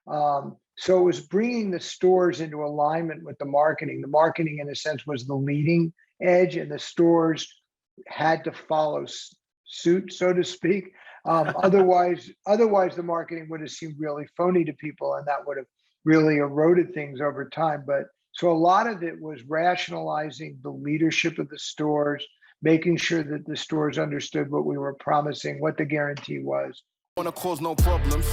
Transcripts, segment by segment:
So it was bringing the stores into alignment with the marketing. The marketing, in a sense, was the leading edge, and the stores had to follow suit, so to speak. Otherwise, the marketing would have seemed really phony to people, and that would have really eroded things over time. But so a lot of it was rationalizing the leadership of the stores, making sure that the stores understood what we were promising, what the guarantee was. Wanna cause no problems.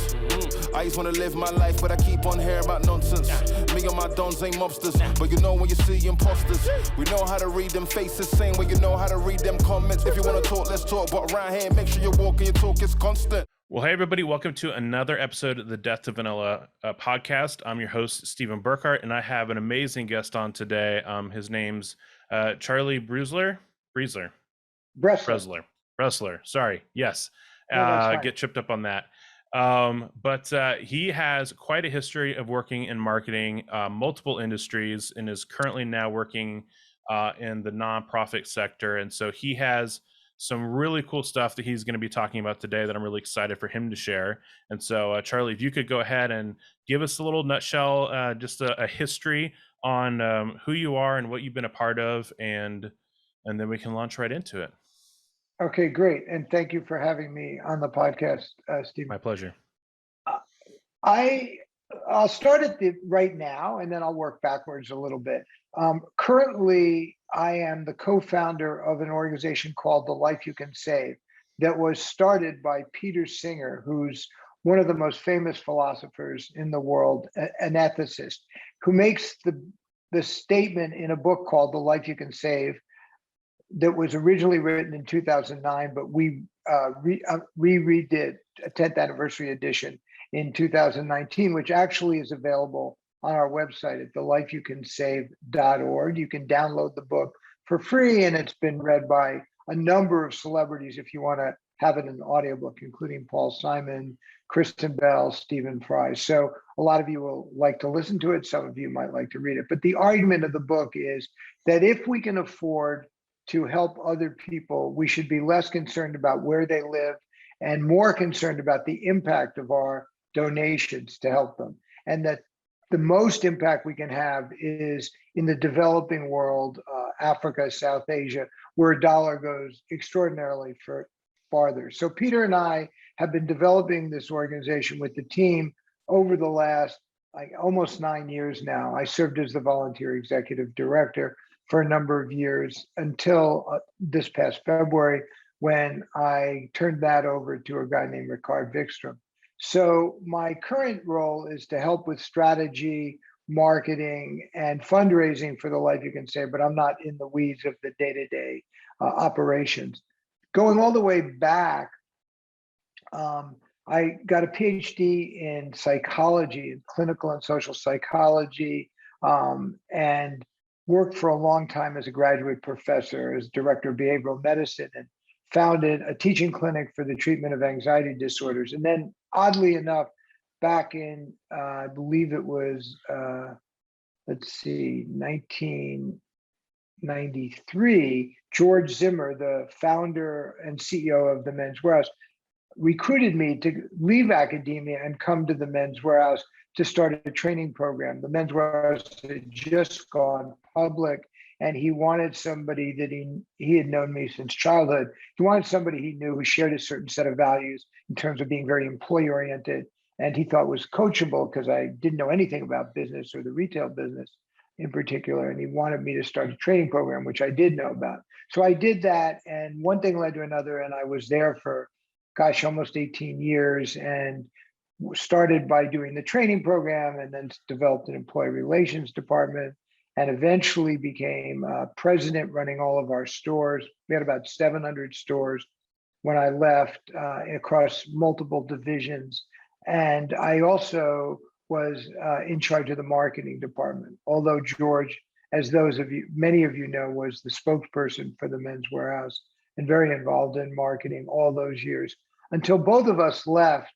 I just wanna live my life, but I keep on hearing about nonsense. Me and my dons ain't mobsters, but you know when you see imposters, we know how to read them faces, same way you know how to read them comments. If you wanna talk, let's talk, but right here, make sure you walk and your talk is constant. Well, hey everybody, welcome to another episode of the Death to Vanilla podcast. I'm your host, Stephen Burkhart, and I have an amazing guest on today. His name's Charlie Bressler. Sorry, yes. Get tripped up on that. But he has quite a history of working in marketing, multiple industries, and is currently now working in the nonprofit sector. And so he has some really cool stuff that he's going to be talking about today that I'm really excited for him to share. And so, Charlie, if you could go ahead and give us a little nutshell, just a history on who you are and what you've been a part of, and then we can launch right into it. Okay, great. And thank you for having me on the podcast, Steve. My pleasure. I'll start at the right now, and then I'll work backwards a little bit. Currently, I am the co-founder of an organization called The Life You Can Save that was started by Peter Singer, who's one of the most famous philosophers in the world, an ethicist, who makes the statement in a book called The Life You Can Save that was originally written in 2009, but we redid a 10th anniversary edition in 2019, which actually is available on our website at thelifeyoucansave.org. You can download the book for free, and it's been read by a number of celebrities if you want to have it in an audiobook, including Paul Simon, Kristen Bell, Stephen Fry. So a lot of you will like to listen to it. Some of you might like to read it. But the argument of the book is that if we can afford to help other people, we should be less concerned about where they live and more concerned about the impact of our donations to help them. And that the most impact we can have is in the developing world, Africa, South Asia, where a dollar goes extraordinarily farther. So Peter and I have been developing this organization with the team over the last almost 9 years now. I served as the volunteer executive director for a number of years until this past February, when I turned that over to a guy named Ricard Vikstrom. So my current role is to help with strategy, marketing, and fundraising for The Life You Can Save, but I'm not in the weeds of the day-to-day operations. Going all the way back, I got a PhD in psychology, in clinical and social psychology, and worked for a long time as a graduate professor, as director of behavioral medicine, and founded a teaching clinic for the treatment of anxiety disorders. And then, oddly enough, back in, I believe it was, 1993, George Zimmer, the founder and CEO of the Men's Wearhouse, recruited me to leave academia and come to the Men's Wearhouse to start a training program. The Men's Wearhouse had just gone public, and he wanted somebody that he had known me since childhood. He wanted somebody he knew who shared a certain set of values in terms of being very employee-oriented, and he thought was coachable because I didn't know anything about business or the retail business in particular, and he wanted me to start a training program, which I did know about. So I did that, and one thing led to another, and I was there for, almost 18 years, and started by doing the training program, and then developed an employee relations department, and eventually became president running all of our stores. We had about 700 stores when I left across multiple divisions. And I also was in charge of the marketing department, although George, as many of you know, was the spokesperson for the Men's Wearhouse and very involved in marketing all those years. Until both of us left,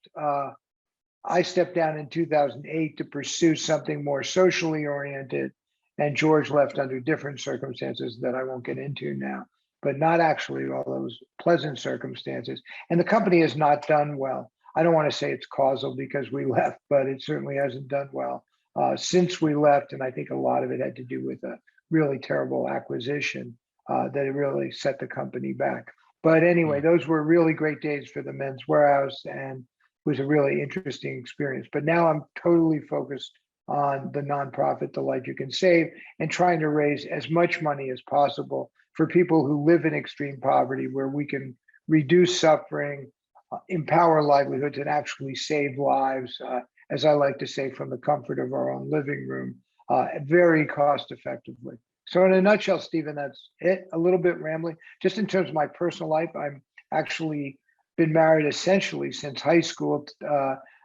I stepped down in 2008 to pursue something more socially oriented, and George left under different circumstances that I won't get into now, but not actually all those pleasant circumstances. And the company has not done well. I don't want to say it's causal because we left, but it certainly hasn't done well since we left. And I think a lot of it had to do with a really terrible acquisition that it really set the company back. But anyway, those were really great days for the Men's Wearhouse, and it was a really interesting experience. But now I'm totally focused on the nonprofit, The Life You Can Save, and trying to raise as much money as possible for people who live in extreme poverty, where we can reduce suffering, empower livelihoods, and actually save lives, as I like to say, from the comfort of our own living room, very cost effectively. So in a nutshell, Stephen, that's it. A little bit rambling. Just in terms of my personal life, I'm actually been married essentially since high school.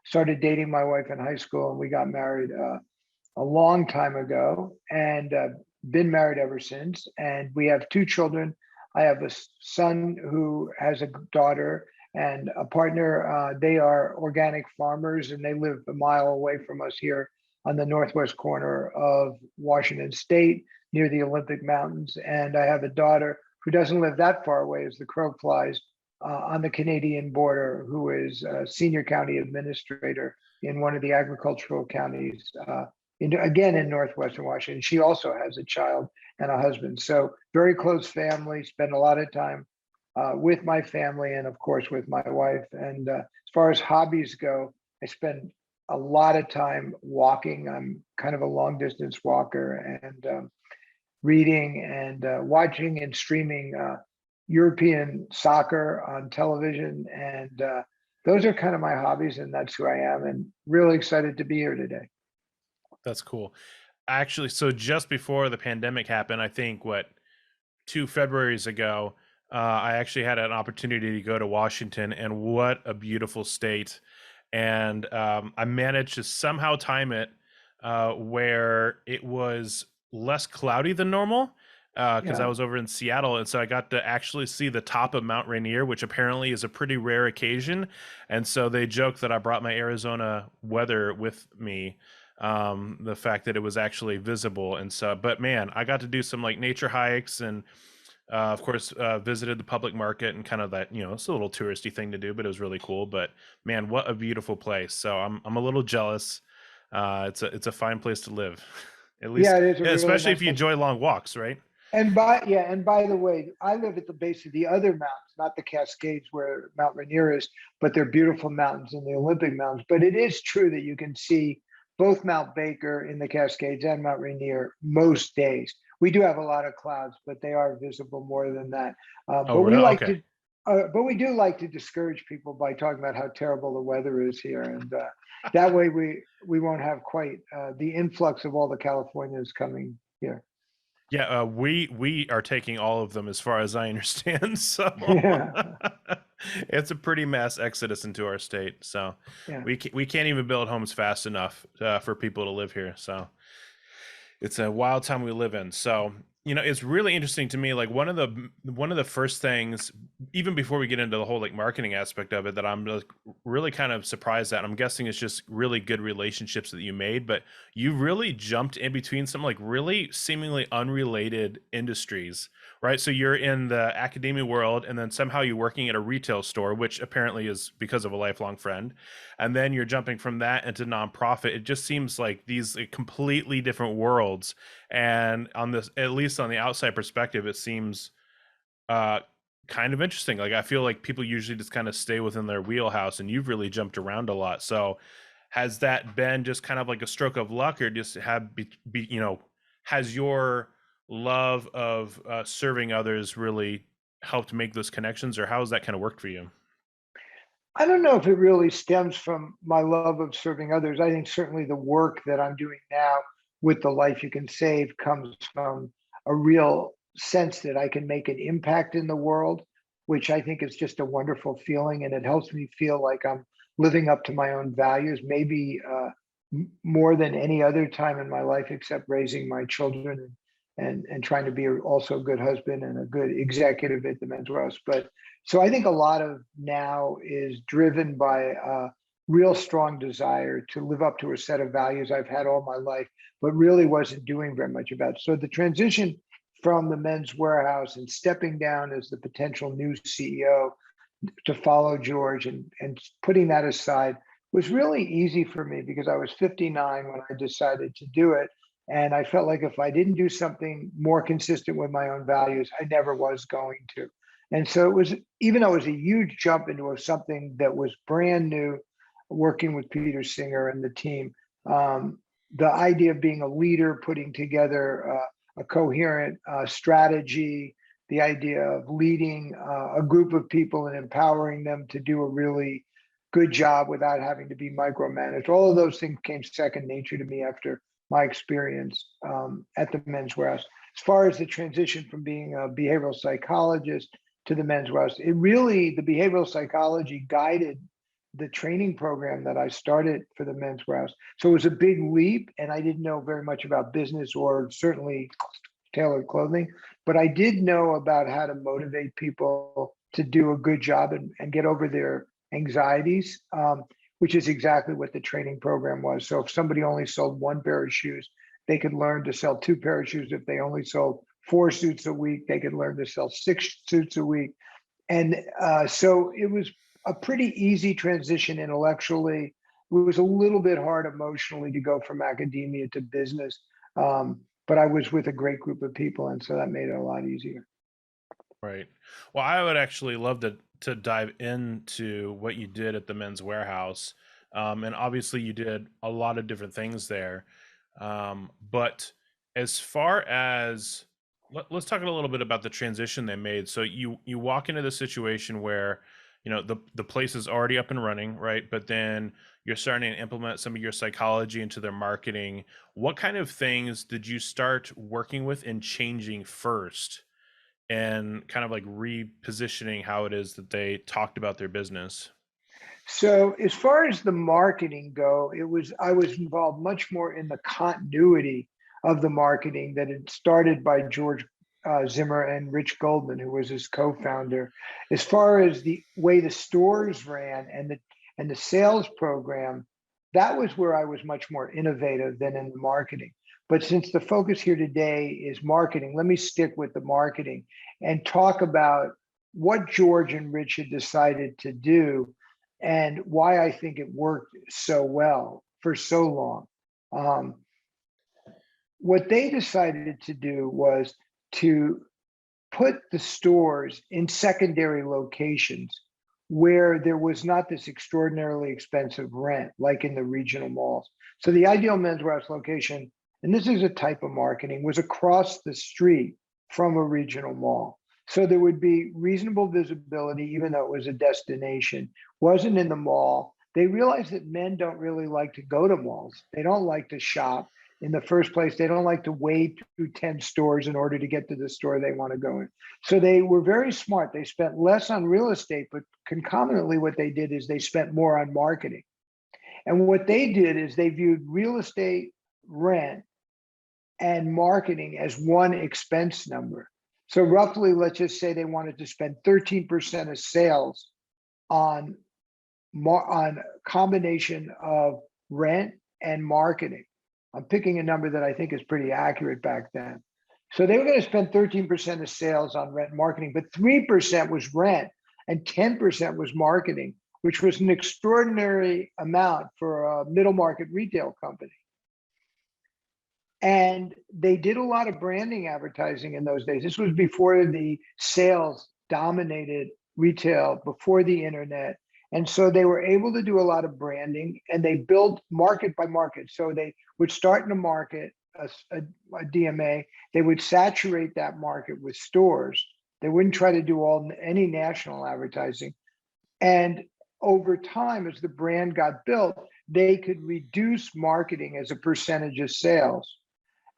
Started dating my wife in high school, and we got married a long time ago, and been married ever since. And we have 2 children. I have a son who has a daughter and a partner. They are organic farmers, and they live a mile away from us here on the northwest corner of Washington State, near the Olympic Mountains. And I have a daughter who doesn't live that far away as the crow flies, on the Canadian border, who is a senior county administrator in one of the agricultural counties, again in northwestern Washington. She also has a child and a husband. So very close family, spend a lot of time with my family and of course with my wife. And as far as hobbies go, I spend a lot of time walking. I'm kind of a long distance walker, and reading and watching and streaming European soccer on television. And those are kind of my hobbies, and that's who I am, and really excited to be here today. That's cool. Actually, so just before the pandemic happened, I think 2 Februarys ago, I actually had an opportunity to go to Washington, and what a beautiful state. And I managed to somehow time it where it was less cloudy than normal, because I was over in Seattle, and so I got to actually see the top of Mount Rainier, which apparently is a pretty rare occasion. And so they joke that I brought my Arizona weather with me, the fact that it was actually visible. And so, but man, I got to do some like nature hikes, and of course visited the public market, and kind of that, it's a little touristy thing to do, but it was really cool. But man, what a beautiful place. So I'm a little jealous. It's a fine place to live. At least, it is, especially if you enjoy long walks, right? And by the way, I live at the base of the other mountains, not the Cascades where Mount Rainier is, but they're beautiful mountains in the Olympic Mountains. But it is true that you can see both Mount Baker in the Cascades and Mount Rainier most days. We do have a lot of clouds, but they are visible more than that. But we do like to discourage people by talking about how terrible the weather is here, and that way we won't have quite the influx of all the Californians coming here. Yeah, we are taking all of them, as far as I understand. So it's a pretty mass exodus into our state. So we can't even build homes fast enough for people to live here. So it's a wild time we live in. So it's really interesting to me. Like one of the first things, even before we get into the whole like marketing aspect of it, that I'm like really kind of surprised at. I'm guessing it's just really good relationships that you made, but you really jumped in between some like really seemingly unrelated industries, right? So you're in the academia world, and then somehow you're working at a retail store, which apparently is because of a lifelong friend. And then you're jumping from that into nonprofit. It just seems like these completely different worlds. And on this, at least on the outside perspective, it seems kind of interesting. Like I feel like people usually just kind of stay within their wheelhouse, and you've really jumped around a lot. So has that been just kind of like a stroke of luck, or just has your love of serving others really helped make those connections, or how has that kind of worked for you? I don't know if it really stems from my love of serving others. I think certainly the work that I'm doing now with The Life You Can Save comes from a real sense that I can make an impact in the world, which I think is just a wonderful feeling. And it helps me feel like I'm living up to my own values, maybe more than any other time in my life, except raising my children and trying to be also a good husband and a good executive at the Men's Wearhouse. But so I think a lot of now is driven by a real strong desire to live up to a set of values I've had all my life, but really wasn't doing very much about. So the transition from the Men's Wearhouse and stepping down as the potential new CEO to follow George, and putting that aside was really easy for me because I was 59 when I decided to do it. And I felt like if I didn't do something more consistent with my own values, I never was going to. And so it was, even though it was a huge jump into something that was brand new, working with Peter Singer and the team, the idea of being a leader, putting together a coherent strategy, the idea of leading a group of people and empowering them to do a really good job without having to be micromanaged. All of those things came second nature to me after my experience at the Men's Wearhouse. As far as the transition from being a behavioral psychologist to the Men's Wearhouse, the behavioral psychology guided the training program that I started for the Men's Wearhouse. So it was a big leap, and I didn't know very much about business or certainly tailored clothing, but I did know about how to motivate people to do a good job and get over their anxieties, which is exactly what the training program was. So if somebody only sold one pair of shoes, they could learn to sell 2 pairs of shoes. If they only sold 4 suits a week, they could learn to sell 6 suits a week. And so it was a pretty easy transition intellectually. It was a little bit hard emotionally to go from academia to business. But I was with a great group of people, and so that made it a lot easier. Right. Well, I would actually love to dive into what you did at the Men's Wearhouse. And obviously you did a lot of different things there. But as far as, let's talk a little bit about the transition they made. So you walk into the situation where, you know, the place is already up and running, right? But then you're starting to implement some of your psychology into their marketing. What kind of things did you start working with and changing first, and kind of like repositioning how it is that they talked about their business? So as far as the marketing go, I was involved much more in the continuity of the marketing that had started by George Zimmer and Rich Goldman, who was his co-founder. As far as the way the stores ran and the sales program, that was where I was much more innovative than in the marketing. But since the focus here today is marketing, let me stick with the marketing and talk about what George and Rich had decided to do and why I think it worked so well for so long. What they decided to do was to put the stores in secondary locations where there was not this extraordinarily expensive rent, like in the regional malls. So the ideal Men's Wearhouse location, and this is a type of marketing, was across the street from a regional mall. So there would be reasonable visibility, even though it was a destination, wasn't in the mall. They realized that men don't really like to go to malls. They don't like to shop. In the first place, they don't like to wade through 10 stores in order to get to the store they want to go in. So they were very smart. They spent less on real estate, but concomitantly what they did is they spent more on marketing. And what they did is they viewed real estate, rent, and marketing as one expense number. So roughly, let's just say they wanted to spend 13% of sales on a combination of rent and marketing. I'm picking a number that I think is pretty accurate back then. So they were going to spend 13% of sales on rent and marketing, but 3% was rent and 10% was marketing, which was an extraordinary amount for a middle market retail company. And they did a lot of branding advertising in those days. This was before the sales dominated retail, before the internet. And so they were able to do a lot of branding, and they built market by market. So they would start in a market, a DMA, they would saturate that market with stores. They wouldn't try to do any national advertising. And over time, as the brand got built, they could reduce marketing as a percentage of sales.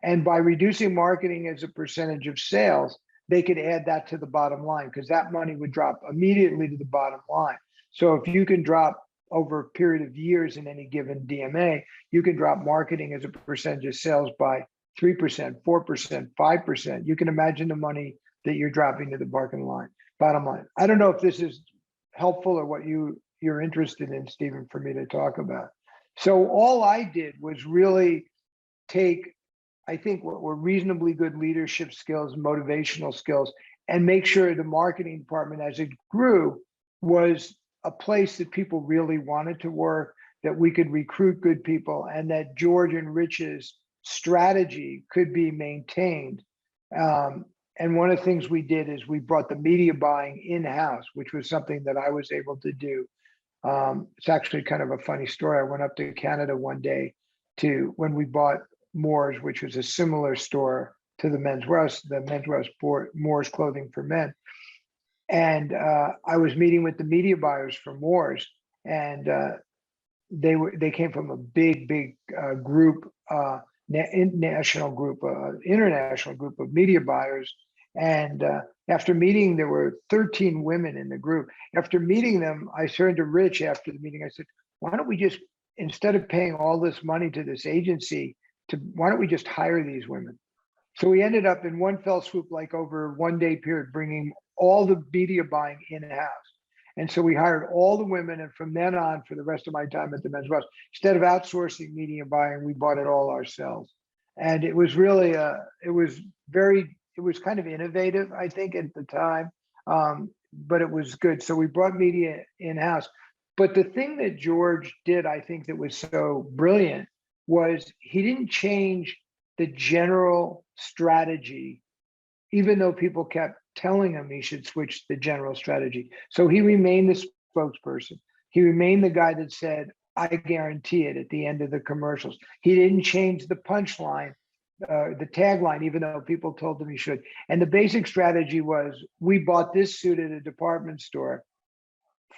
And by reducing marketing as a percentage of sales, they could add that to the bottom line, because that money would drop immediately to the bottom line. So if you can drop over a period of years in any given DMA, you can drop marketing as a percentage of sales by 3%, 4%, 5%. You can imagine the money that you're dropping to the bottom line. I don't know if this is helpful or what you're interested in, Stephen, for me to talk about. So all I did was really take, I think, what were reasonably good leadership skills, motivational skills, and make sure the marketing department, as it grew, was a place that people really wanted to work, that we could recruit good people, and that George and Rich's strategy could be maintained. And one of the things we did is we brought the media buying in-house, which was something that I was able to do. It's actually kind of a funny story. I went up to Canada one day to when we bought Moore's, which was a similar store to the Men's Wearhouse. The Men's Wearhouse bought Moore's clothing for men. And I was meeting with the media buyers for Moore's, and they came from a big group, international group of media buyers. And after meeting, there were 13 women in the group. After meeting them, I turned to Rich after the meeting. I said, why don't we just, instead of paying all this money to this agency, why don't we just hire these women? So we ended up in one fell swoop, like over a 1 day period, bringing all the media buying in-house. And so we hired all the women, and from then on, for the rest of my time at the Men's Wearhouse, instead of outsourcing media buying, we bought it all ourselves. And it was really, it was kind of innovative, I think, at the time, but it was good. So we brought media in-house. But the thing that George did, I think, that was so brilliant was he didn't change the general strategy, even though people kept telling him he should switch the general strategy. So he remained the spokesperson. He remained the guy that said, I guarantee it, at the end of the commercials. He didn't change the punchline, the tagline, even though people told him he should. And the basic strategy was, we bought this suit at a department store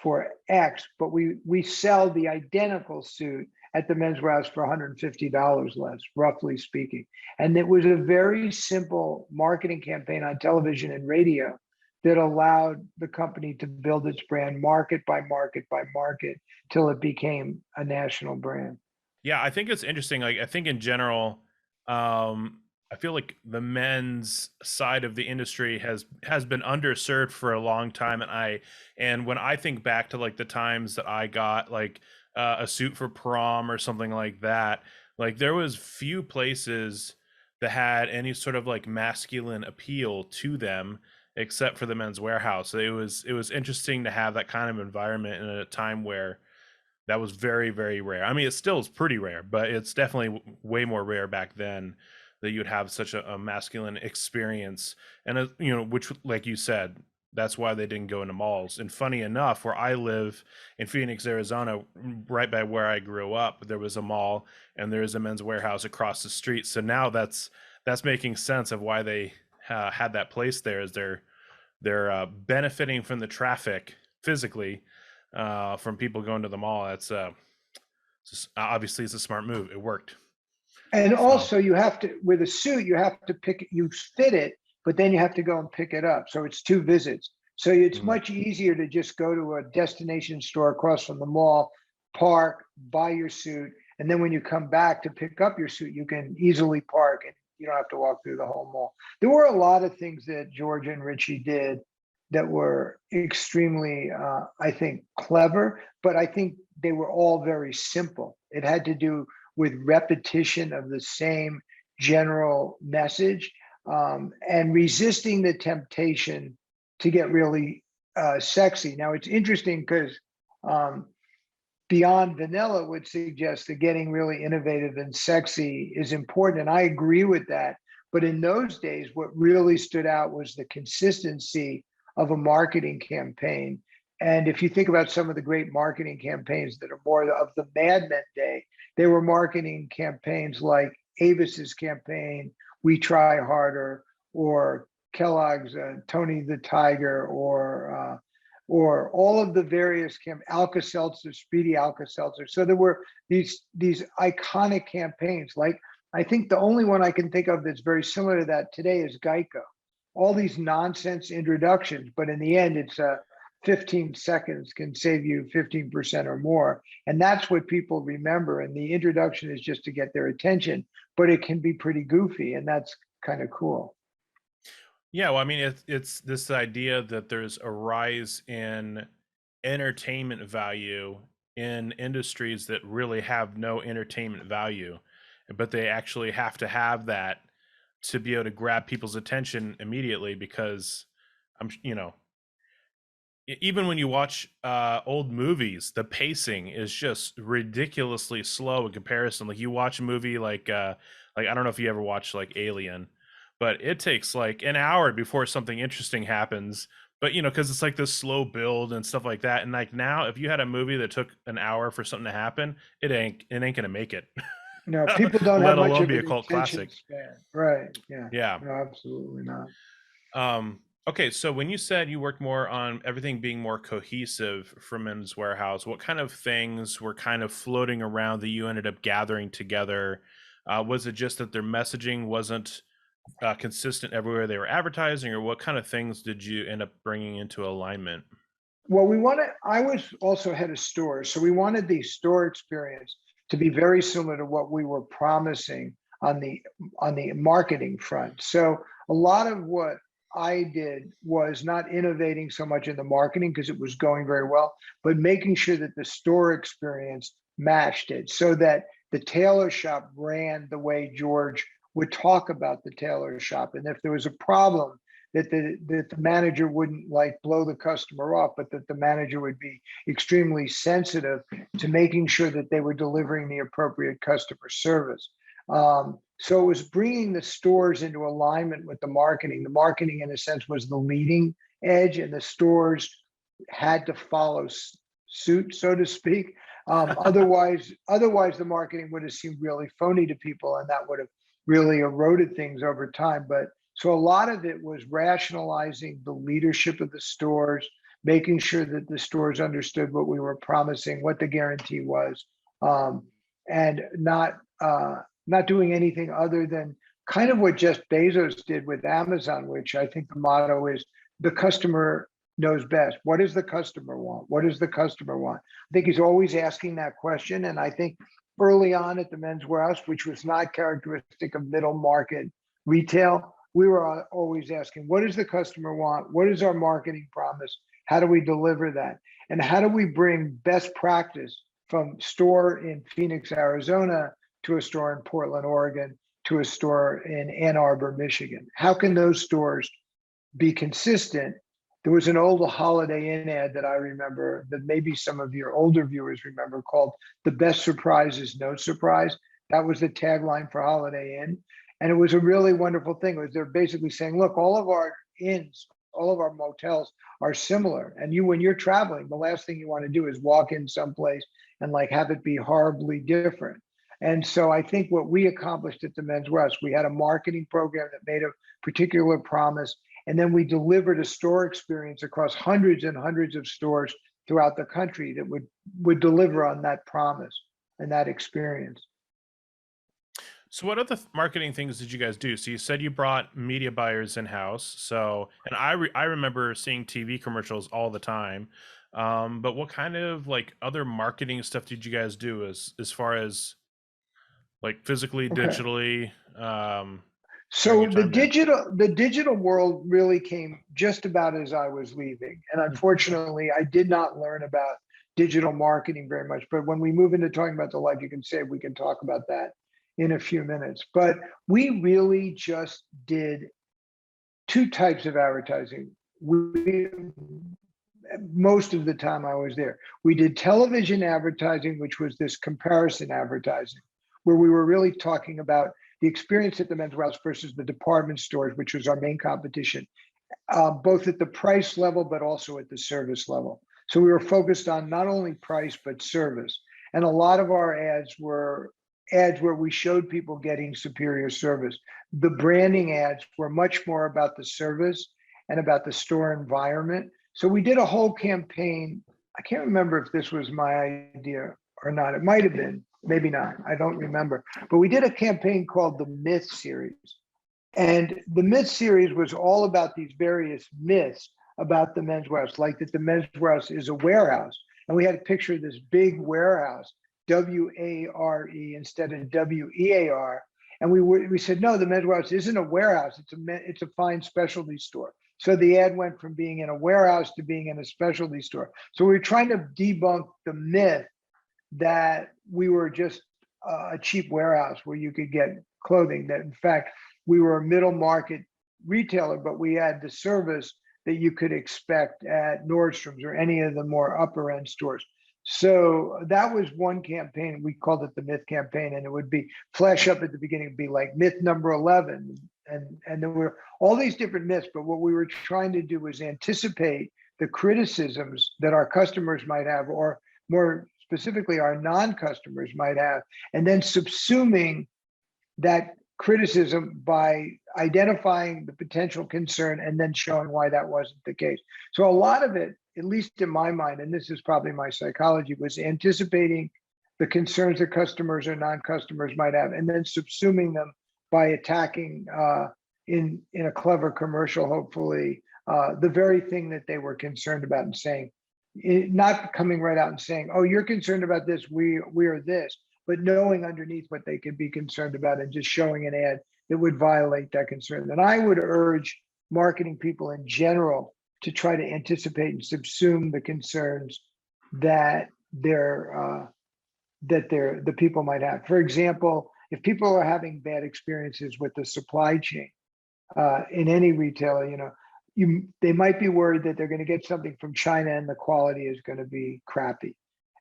for X, but we sell the identical suit at the Men's Wearhouse for $150 less, roughly speaking. And it was a very simple marketing campaign on television and radio that allowed the company to build its brand market by market by market till it became a national brand. Yeah, I think it's interesting. Like, I think in general, I feel like the men's side of the industry has been underserved for a long time, and when I think back to like the times that I got like a suit for prom or something like that, like there was few places that had any sort of like masculine appeal to them except for the Men's Wearhouse. It was interesting to have that kind of environment in a time where that was very, very rare. I mean, it still is pretty rare, but it's definitely way more rare back then that you'd have such a masculine experience. And you know, which, like you said, that's why they didn't go into malls. And funny enough, where I live in Phoenix, Arizona, right by where I grew up, there was a mall and there is a Men's Wearhouse across the street. So now that's making sense of why they had that place there, is they're benefiting from the traffic physically from people going to the mall. That's obviously it's a smart move. It worked. And also, you have to, with a suit, you have to you fit it, but then you have to go and pick it up. So it's 2 visits. So it's much easier to just go to a destination store across from the mall, park, buy your suit, and then when you come back to pick up your suit, you can easily park and you don't have to walk through the whole mall. There were a lot of things that George and Richie did that were extremely, I think, clever, but I think they were all very simple. It had to do with repetition of the same general message, and resisting the temptation to get really sexy. Now, it's interesting because Beyond Vanilla would suggest that getting really innovative and sexy is important, and I agree with that. But in those days, what really stood out was the consistency of a marketing campaign. And if you think about some of the great marketing campaigns that are more of the Mad Men day, they were marketing campaigns like Avis's campaign, We Try Harder, or Kellogg's Tony the Tiger, or all of the various Alka-Seltzer, Speedy Alka-Seltzer. So there were these iconic campaigns. Like, I think the only one I can think of that's very similar to that today is Geico. All these nonsense introductions, but in the end, it's 15 seconds can save you 15% or more. And that's what people remember. And the introduction is just to get their attention, but it can be pretty goofy, and that's kind of cool. Yeah, well, I mean, it's this idea that there's a rise in entertainment value in industries that really have no entertainment value, but they actually have to have that to be able to grab people's attention immediately, because you know, even when you watch old movies, the pacing is just ridiculously slow in comparison. Like you watch a movie like I don't know if you ever watched like Alien, but it takes like an hour before something interesting happens. But you know, because it's like this slow build and stuff like that. And like now, if you had a movie that took an hour for something to happen, it ain't gonna make it. People don't have Let much alone of be a an cult attention classic. span. Right. Yeah. Yeah. No, absolutely not. Okay, so when you said you worked more on everything being more cohesive for Men's Warehouse, what kind of things were kind of floating around that you ended up gathering together? Was it just that their messaging wasn't consistent everywhere they were advertising, or what kind of things did you end up bringing into alignment? Well, I was also head of stores, so we wanted the store experience to be very similar to what we were promising on the marketing front. So a lot of what I did was not innovating so much in the marketing because it was going very well, but making sure that the store experience matched it so that the tailor shop ran the way George would talk about the tailor shop. And if there was a problem, that the manager wouldn't like blow the customer off, but that the manager would be extremely sensitive to making sure that they were delivering the appropriate customer service. So it was bringing the stores into alignment with the marketing. The marketing, in a sense, was the leading edge, and the stores had to follow suit, so to speak. Otherwise, the marketing would have seemed really phony to people, and that would have really eroded things over time. But so a lot of it was rationalizing the leadership of the stores, making sure that the stores understood what we were promising, what the guarantee was, and not doing anything other than kind of what Jeff Bezos did with Amazon, which I think the motto is the customer knows best. What does the customer want? What does the customer want? I think he's always asking that question. And I think early on at the Men's Warehouse, which was not characteristic of middle market retail, we were always asking, what does the customer want? What is our marketing promise? How do we deliver that? And how do we bring best practice from store in Phoenix, Arizona, to a store in Portland, Oregon, to a store in Ann Arbor, Michigan? How can those stores be consistent? There was an old Holiday Inn ad that I remember that maybe some of your older viewers remember called "The Best Surprise is No Surprise." That was the tagline for Holiday Inn. And it was a really wonderful thing. It was they're basically saying, look, all of our inns, all of our motels are similar. And when you're traveling, the last thing you want to do is walk in someplace and like have it be horribly different. And so I think what we accomplished at the Men's Warehouse, we had a marketing program that made a particular promise. And then we delivered a store experience across hundreds and hundreds of stores throughout the country that would deliver on that promise and that experience. So what other marketing things did you guys do? So you said you brought media buyers in-house. So, and I remember seeing TV commercials all the time. But what kind of like other marketing stuff did you guys do as far as like physically, Okay. digitally? So the time there? digital world really came just about as I was leaving. And unfortunately, I did not learn about digital marketing very much. But when we move into talking about the Life You Can Save, we can talk about that in a few minutes. But we really just did two types of advertising. Most of the time I was there, we did television advertising, which was this comparison advertising, where we were really talking about the experience at the Men's Warehouse versus the department stores, which was our main competition, both at the price level, but also at the service level. So we were focused on not only price, but service. And a lot of our ads were ads where we showed people getting superior service. The branding ads were much more about the service and about the store environment. So we did a whole campaign. I can't remember if this was my idea or not. It might have been, maybe not. I don't remember. But we did a campaign called the Myth Series. And the Myth Series was all about these various myths about the Men's Warehouse, like that the Men's Warehouse is a warehouse. And we had a picture of this big warehouse, W-A-R-E instead of W-E-A-R. And we said, no, the Men's Warehouse isn't a warehouse. It's a fine specialty store. So the ad went from being in a warehouse to being in a specialty store. So we were trying to debunk the myth that we were just a cheap warehouse where you could get clothing, that in fact, we were a middle market retailer, but we had the service that you could expect at Nordstrom's or any of the more upper end stores. So that was one campaign. We called it the myth campaign, and it would be flash up at the beginning, it'd be like myth number 11. And there were all these different myths, but what we were trying to do was anticipate the criticisms that our customers might have, or more specifically, our non-customers might have, and then subsuming that criticism by identifying the potential concern and then showing why that wasn't the case. So a lot of it, at least in my mind, and this is probably my psychology, was anticipating the concerns that customers or non-customers might have, and then subsuming them by attacking in a clever commercial, hopefully, the very thing that they were concerned about, and saying, not coming right out and saying, oh, you're concerned about this, we are this, but knowing underneath what they could be concerned about and just showing an ad that would violate that concern. And I would urge marketing people in general to try to anticipate and subsume the concerns that the people might have. For example, if people are having bad experiences with the supply chain in any retailer, they might be worried that they're going to get something from China and the quality is going to be crappy.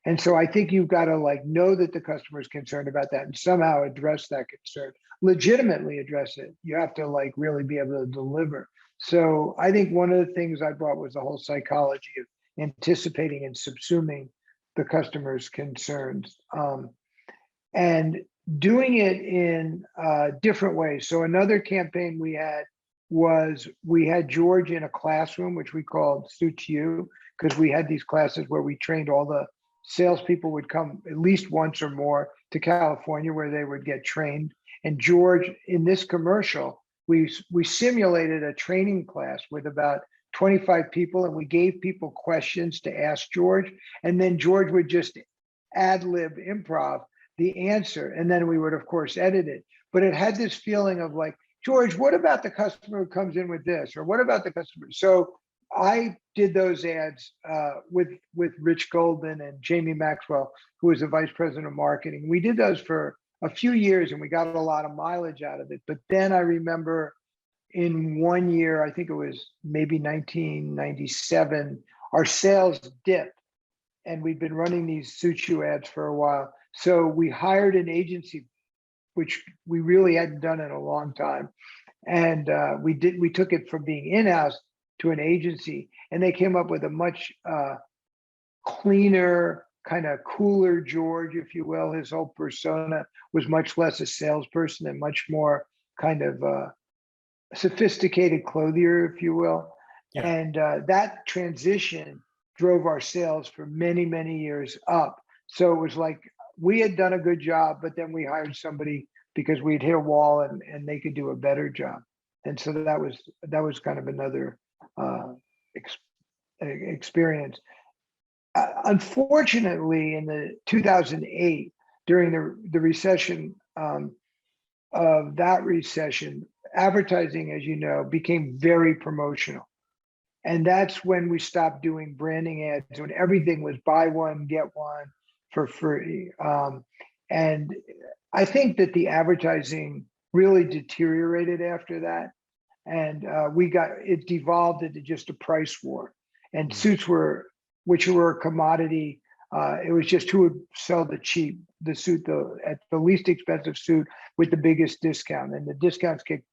And so I think you've got to know that the customer is concerned about that and somehow address that concern, legitimately address it. You have to really be able to deliver. So I think one of the things I brought was the whole psychology of anticipating and subsuming the customer's concerns, and doing it in different ways. So another campaign we had was we had George in a classroom, which we called Suits You, because we had these classes where we trained all the salespeople would come at least once or more to California where they would get trained. And George, in this commercial, we simulated a training class with about 25 people, and we gave people questions to ask George, and then George would just ad-lib improv the answer, and then we would of course edit it. But it had this feeling of George, what about the customer who comes in with this, or what about the customer? So I did those ads with Rich Goldman and Jamie Maxwell, who was the vice president of marketing. We did those for a few years and we got a lot of mileage out of it. But then I remember in one year, I think it was maybe 1997, our sales dipped, and we'd been running these Suit You ads for a while. So we hired an agency, which we really hadn't done in a long time. And we took it from being in-house to an agency, and they came up with a much cleaner, kind of cooler George, if you will. His whole persona was much less a salesperson and much more kind of sophisticated clothier, if you will. Yeah. And that transition drove our sales for many, many years up. So it was like we had done a good job, but then we hired somebody because we'd hit a wall and they could do a better job. And so that was kind of another experience. Unfortunately, in the 2008, during the recession of that recession, advertising, as you know, became very promotional. And that's when we stopped doing branding ads, when everything was buy one, get one for free. And I think that the advertising really deteriorated after that. And it devolved into just a price war. And suits which were a commodity, it was just who would sell the suit at the least expensive suit with the biggest discount. And the discounts kept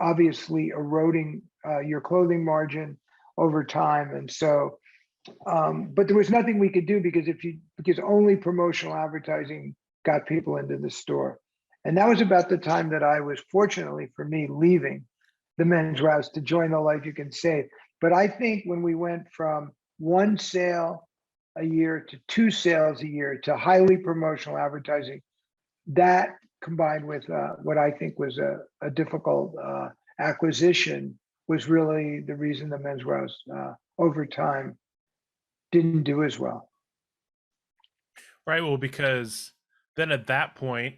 obviously eroding your clothing margin over time. And so, but there was nothing we could do because only promotional advertising got people into the store. And that was about the time that I was, fortunately for me, leaving the Men's Wearhouse to join the Life You Can Save. But I think when we went from one sale a year to 2 sales a year to highly promotional advertising, that combined with what I think was a difficult acquisition was really the reason the Men's Wearhouse over time didn't do as well. Right. Well, because then at that point,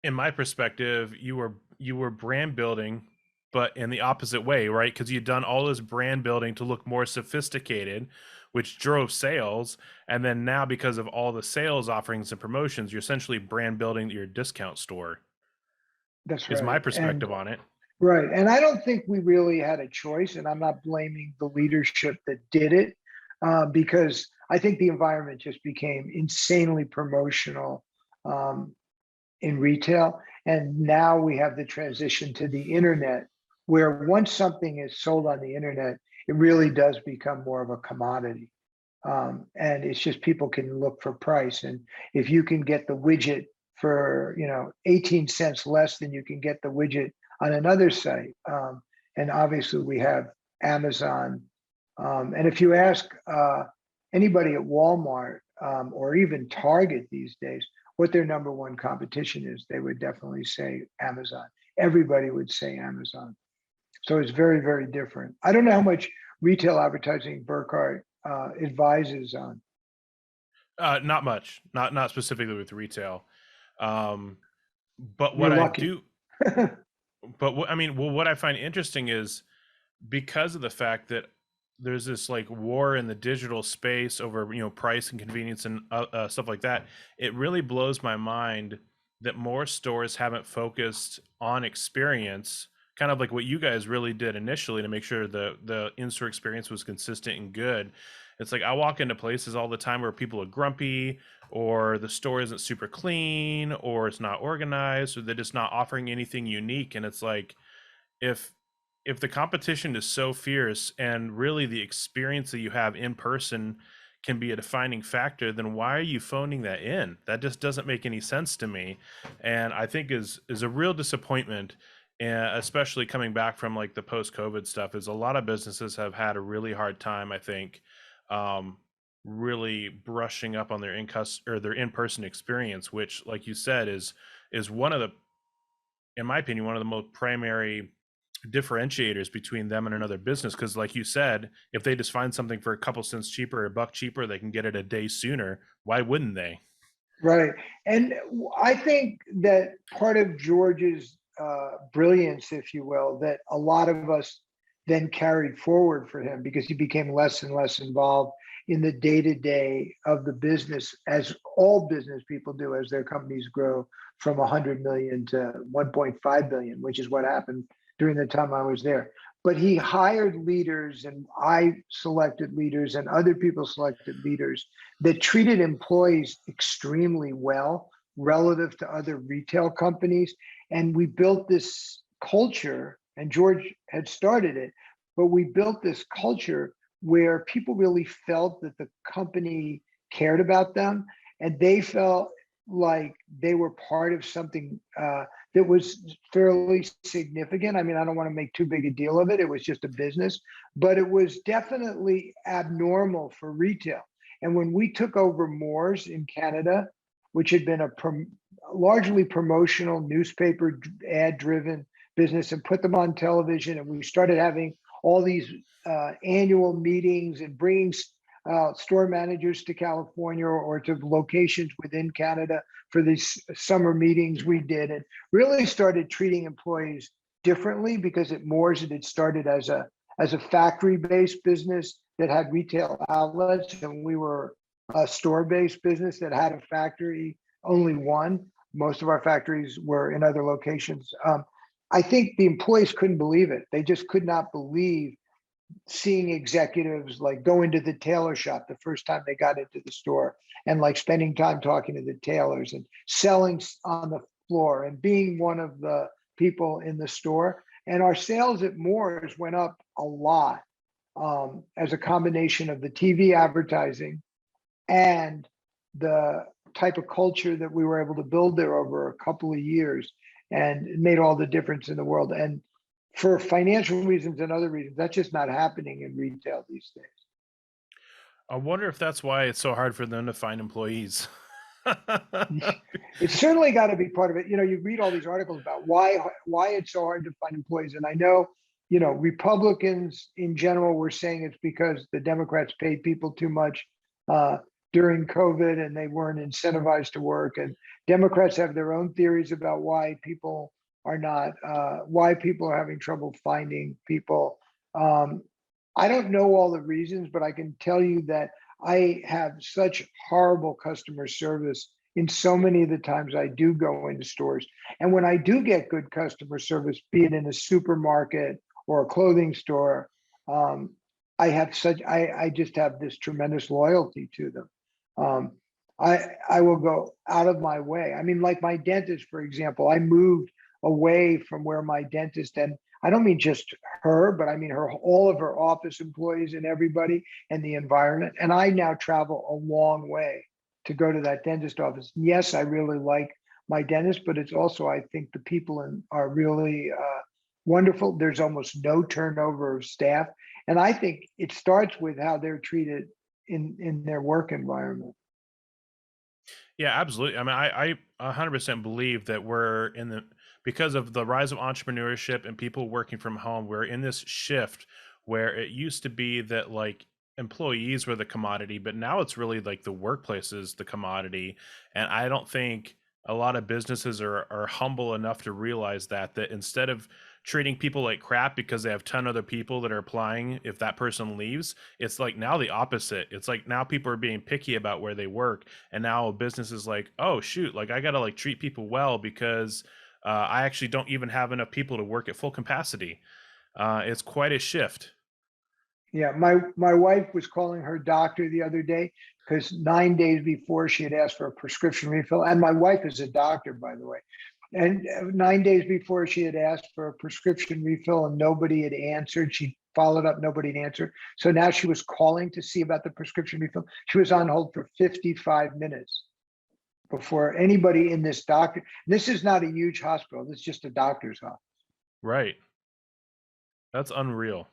in my perspective, you were brand building, but in the opposite way, right? Because you'd done all this brand building to look more sophisticated, which drove sales. And then now, because of all the sales offerings and promotions, you're essentially brand building your discount store. That's right. Is my perspective on it. Right. And I don't think we really had a choice, and I'm not blaming the leadership that did it, because I think the environment just became insanely promotional um, in retail. And now we have the transition to the internet, where once something is sold on the internet, it really does become more of a commodity. And it's just people can look for price. And if you can get the widget for 18 cents less than you can get the widget on another site, and obviously we have Amazon. And if you ask anybody at Walmart or even Target these days what their number one competition is, they would definitely say Amazon. Everybody would say Amazon. So it's very, very different. I don't know how much retail advertising Burkhart advises on. Not much, not specifically with retail. Um, but what You're I lucky. do, but what, I mean, well, what I find interesting is because of the fact that there's this like war in the digital space over price and convenience and stuff like that. It really blows my mind that more stores haven't focused on experience, kind of like what you guys really did initially to make sure the in-store experience was consistent and good. It's like I walk into places all the time where people are grumpy, or the store isn't super clean, or it's not organized, or they're just not offering anything unique. And it's like, if the competition is so fierce and really the experience that you have in person can be a defining factor, then why are you phoning that in? That just doesn't make any sense to me, and I think is a real disappointment. And especially coming back from like the post-COVID stuff, is a lot of businesses have had a really hard time, I think, um, really brushing up on their their in-person experience, which, like you said, is one of the, in my opinion, one of the most primary differentiators between them and another business. Because like you said, if they just find something for a couple cents cheaper or a buck cheaper, they can get it a day sooner. Why wouldn't they? Right. And I think that part of George's brilliance, if you will, that a lot of us then carried forward for him, because he became less and less involved in the day to day of the business, as all business people do as their companies grow from 100 million to 1.5 billion, which is what happened during the time I was there. But he hired leaders, and I selected leaders, and other people selected leaders that treated employees extremely well relative to other retail companies. And we built this culture, and George had started it, but we built this culture where people really felt that the company cared about them, and they felt like they were part of something that was fairly significant. I mean, I don't want to make too big a deal of it. It was just a business, but it was definitely abnormal for retail. And when we took over Moore's in Canada, which had been a largely promotional newspaper ad driven business, and put them on television, and we started having all these annual meetings and bringing store managers to California or to locations within Canada for these summer meetings we did, and really started treating employees differently, because at Moore's it had started as a factory-based business that had retail outlets, and we were a store-based business that had a factory, only one. Most of our factories were in other locations. I think the employees couldn't believe it. They just could not believe seeing executives like go into the tailor shop the first time they got into the store, and like spending time talking to the tailors and selling on the floor and being one of the people in the store. And our sales at Moore's went up a lot as a combination of the TV advertising and the type of culture that we were able to build there over a couple of years. And it made all the difference in the world. And for financial reasons and other reasons, that's just not happening in retail these days. I wonder if that's why it's so hard for them to find employees. It's certainly got to be part of it. You read all these articles about why it's so hard to find employees. And I know, Republicans in general were saying it's because the Democrats paid people too much during COVID, and they weren't incentivized to work. And Democrats have their own theories about why people are having trouble finding people. I don't know all the reasons, but I can tell you that I have such horrible customer service in so many of the times I do go into stores. And when I do get good customer service, be it in a supermarket or a clothing store, um, I just have this tremendous loyalty to them. Um, I will go out of my way. I mean, like my dentist, for example, I moved away from where my dentist, and I don't mean just her, but I mean her, all of her office employees and everybody and the environment. And I now travel a long way to go to that dentist office. Yes, I really like my dentist, but it's also, I think the people are really wonderful. There's almost no turnover of staff. And I think it starts with how they're treated in their work environment. Yeah, absolutely. I mean, I 100% believe that we're in the, because of the rise of entrepreneurship and people working from home, we're in this shift where it used to be that like employees were the commodity, but now it's really like the workplace is the commodity. And I don't think a lot of businesses are humble enough to realize that instead of treating people like crap because they have 10 other people that are applying if that person leaves, it's like now the opposite. It's like now people are being picky about where they work, and now a business is like, oh shoot, like I gotta like treat people well because I actually don't even have enough people to work at full capacity. It's quite a shift. Yeah, my wife was calling her doctor the other day because 9 days before she had asked for a prescription refill, and my wife is a doctor, by the way. And 9 days before she had asked for a prescription refill and nobody had answered, she followed up, nobody had answered. So now she was calling to see about the prescription refill. She was on hold for 55 minutes before anybody in this doctor. This is not a huge hospital. This is just a doctor's office. Right. That's unreal.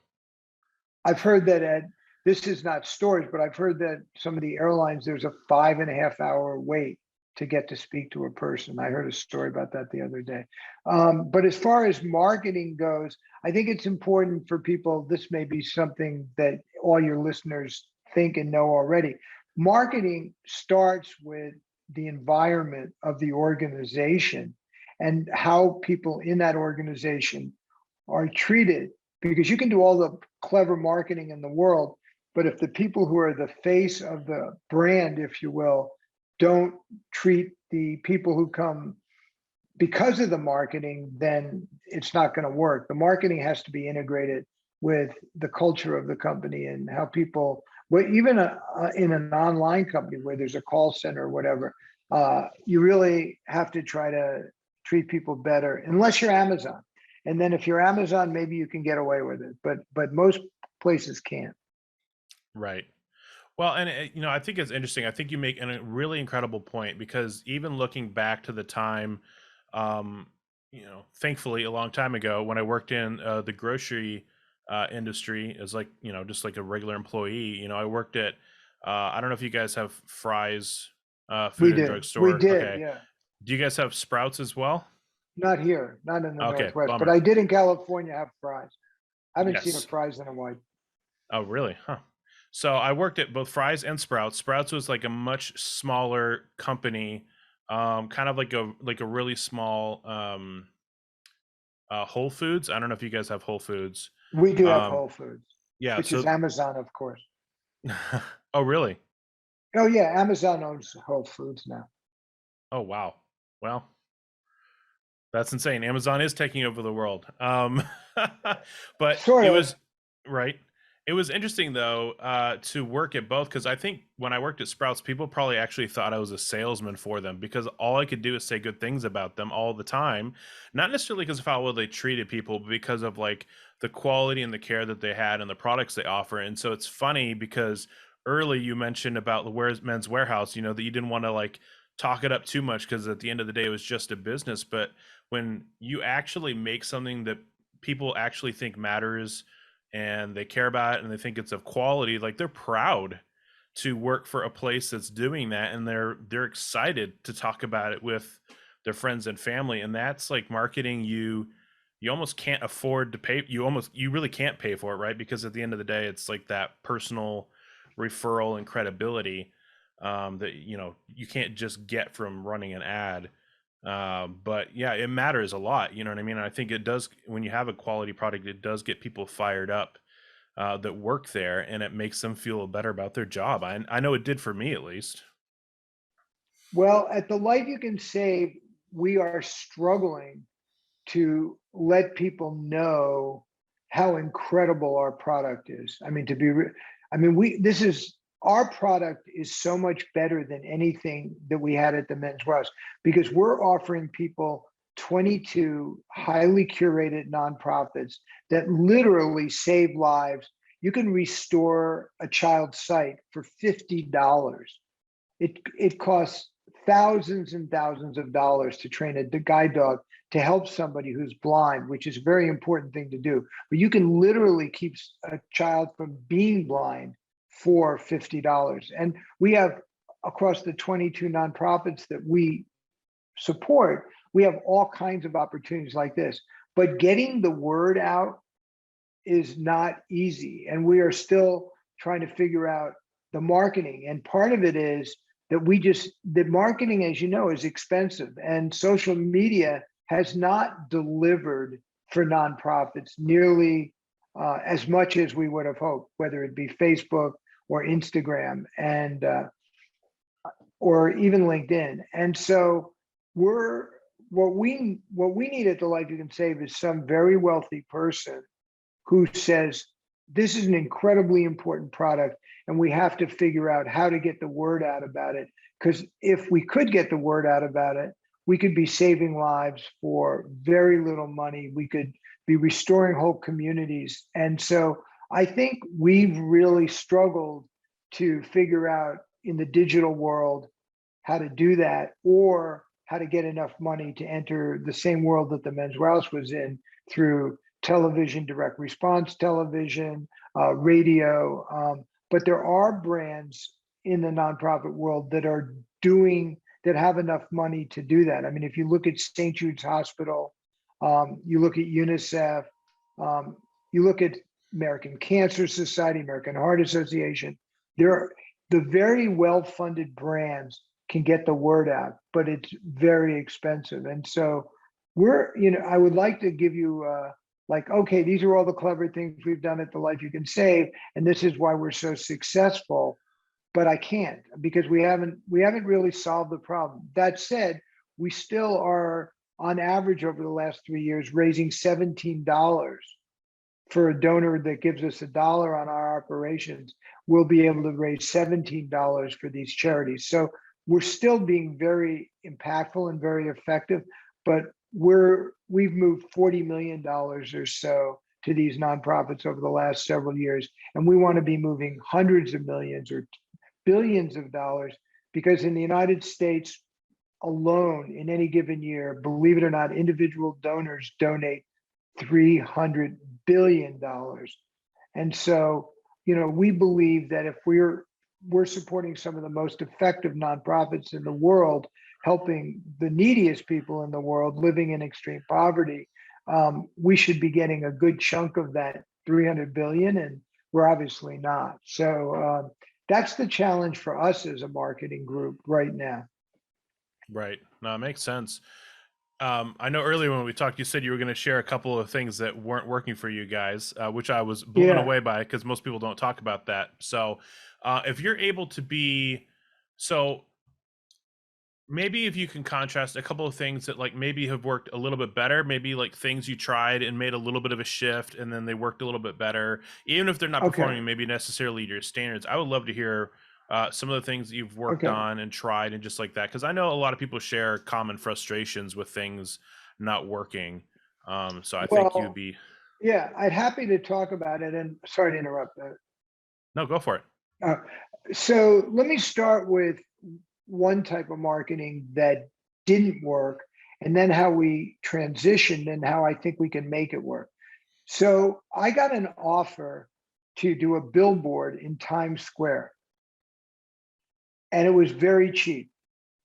I've heard that this is not stores, but I've heard that some of the airlines, there's a 5.5 hour wait to get to speak to a person. I heard a story about that the other day. But as far as marketing goes, I think it's important for people. This may be something that all your listeners think and know already. Marketing starts with the environment of the organization and how people in that organization are treated, because you can do all the clever marketing in the world, but if the people who are the face of the brand, if you will, don't treat the people who come because of the marketing, then it's not going to work. The marketing has to be integrated with the culture of the company and how people, well, even in an online company where there's a call center or whatever, you really have to try to treat people better, unless you're Amazon. And then if you're Amazon, maybe you can get away with it, but most places can't. Right. Well, and I think it's interesting. I think you make a really incredible point, because even looking back to the time, um, thankfully a long time ago when I worked in the grocery industry as like, just like a regular employee, I worked at, I don't know if you guys have Fry's We food and drug did, store. Okay. yeah. Do you guys have Sprouts as well? Not here, not in the Okay, Northwest, but bummer. I did in California have Fry's. I haven't seen a Yes. Fry's in a while. Oh, really? Huh. So I worked at both Fry's and Sprouts. Sprouts was like a much smaller company, kind of like a really small Whole Foods. I don't know if you guys have Whole Foods. We do have Um, Whole Foods, yeah. which is So, Amazon, of course. oh, really? Oh yeah, Amazon owns Whole Foods now. Oh, wow. Well, that's insane. Amazon is taking over the world. But Sort it of. was right. It was interesting though to work at both, because I think when I worked at Sprouts, people probably actually thought I was a salesman for them, because all I could do is say good things about them all the time, not necessarily because of how well they treated people, but because of like the quality and the care that they had and the products they offer. And so it's funny because early you mentioned about the Men's Warehouse, that you didn't want to like talk it up too much because at the end of the day it was just a business. But when you actually make something that people actually think matters and they care about it and they think it's of quality, like they're proud to work for a place that's doing that, and they're excited to talk about it with their friends and family. And that's like marketing you almost can't afford to pay, you really can't pay for it, right? Because at the end of the day it's like that personal referral and credibility that you can't just get from running an ad. But yeah, it matters a lot. You know what I mean? And I think it does, when you have a quality product, it does get people fired up that work there, and it makes them feel better about their job. I know it did for me, at least. Well, at the Life You Can Save, we are struggling to let people know how incredible our product is. I mean, our product is so much better than anything that we had at the Men's Wearhouse, because we're offering people 22 highly curated nonprofits that literally save lives. You can restore a child's sight for $50. It costs thousands and thousands of dollars to train a guide dog to help somebody who's blind, which is a very important thing to do. But you can literally keep a child from being blind for $50. And we have, across the 22 nonprofits that we support, we have all kinds of opportunities like this. But getting the word out is not easy. And we are still trying to figure out the marketing. And part of it is that the marketing, as you know, is expensive, and social media has not delivered for nonprofits nearly as much as we would have hoped, whether it be Facebook or Instagram and or even LinkedIn. And so what we need at the Life You Can Save is some very wealthy person who says, this is an incredibly important product, and we have to figure out how to get the word out about it. Because if we could get the word out about it, we could be saving lives for very little money. We could be restoring whole communities. And so I think we've really struggled to figure out in the digital world how to do that, or how to get enough money to enter the same world that the Men's Wearhouse was in through television, direct response television, radio. But there are brands in the nonprofit world that have enough money to do that. I mean, if you look at St. Jude's Hospital, you look at UNICEF, you look at American Cancer Society, American Heart Association, the very well-funded brands can get the word out, but it's very expensive. And so I would like to give you okay, these are all the clever things we've done at the Life You Can Save, and this is why we're so successful. But I can't, because we haven't really solved the problem. That said, we still are on average over the last 3 years raising $17 for a donor that gives us $1 on our operations. We'll be able to raise $17 for these charities. So we're still being very impactful and very effective, but we've moved $40 million or so to these nonprofits over the last several years. And we want to be moving hundreds of millions or billions of dollars, because in the United States alone, in any given year, believe it or not, individual donors donate $300 billion. And so, we believe that if we're supporting some of the most effective nonprofits in the world, helping the neediest people in the world living in extreme poverty, we should be getting a good chunk of that 300 billion, and we're obviously not. So that's the challenge for us as a marketing group right now. Right. No, it makes sense. I know earlier when we talked, you said you were going to share a couple of things that weren't working for you guys, which I was blown away by, because most people don't talk about that. So if you're able to maybe if you can contrast a couple of things that maybe have worked a little bit better, maybe things you tried and made a little bit of a shift and then they worked a little bit better, even if they're not performing maybe necessarily your standards. I would love to hear some of the things that you've worked on and tried and just like that, because I know a lot of people share common frustrations with things not working. So I think you'd be... Yeah, I'd happy to talk about it. And sorry to interrupt. No, go for it. So let me start with one type of marketing that didn't work, and then how we transitioned and how I think we can make it work. So I got an offer to do a billboard in Times Square, and it was very cheap.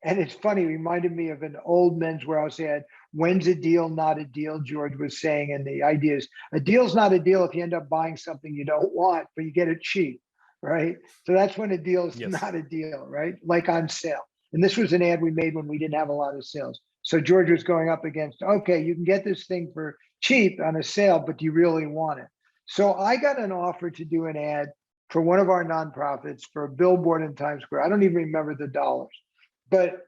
And it's funny, it reminded me of an old Men's Wearhouse ad, "When's a deal not a deal?" George was saying, and the idea is a deal's not a deal if you end up buying something you don't want, but you get it cheap. Right? So that's when a deal is not a deal, right? Like on sale. And this was an ad we made when we didn't have a lot of sales. So George was going up against, okay, you can get this thing for cheap on a sale, but do you really want it? So I got an offer to do an ad for one of our nonprofits for a billboard in Times Square. I don't even remember the dollars, but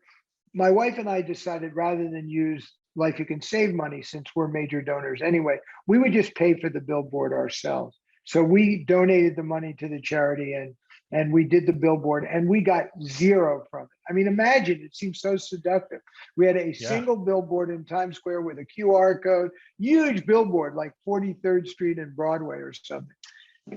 my wife and I decided rather than use Life You Can Save money, since we're major donors anyway, we would just pay for the billboard ourselves. So we donated the money to the charity and we did the billboard and we got zero from it. I mean, imagine, it seems so seductive. We had a single billboard in Times Square with a QR code, huge billboard like 43rd Street and Broadway or something.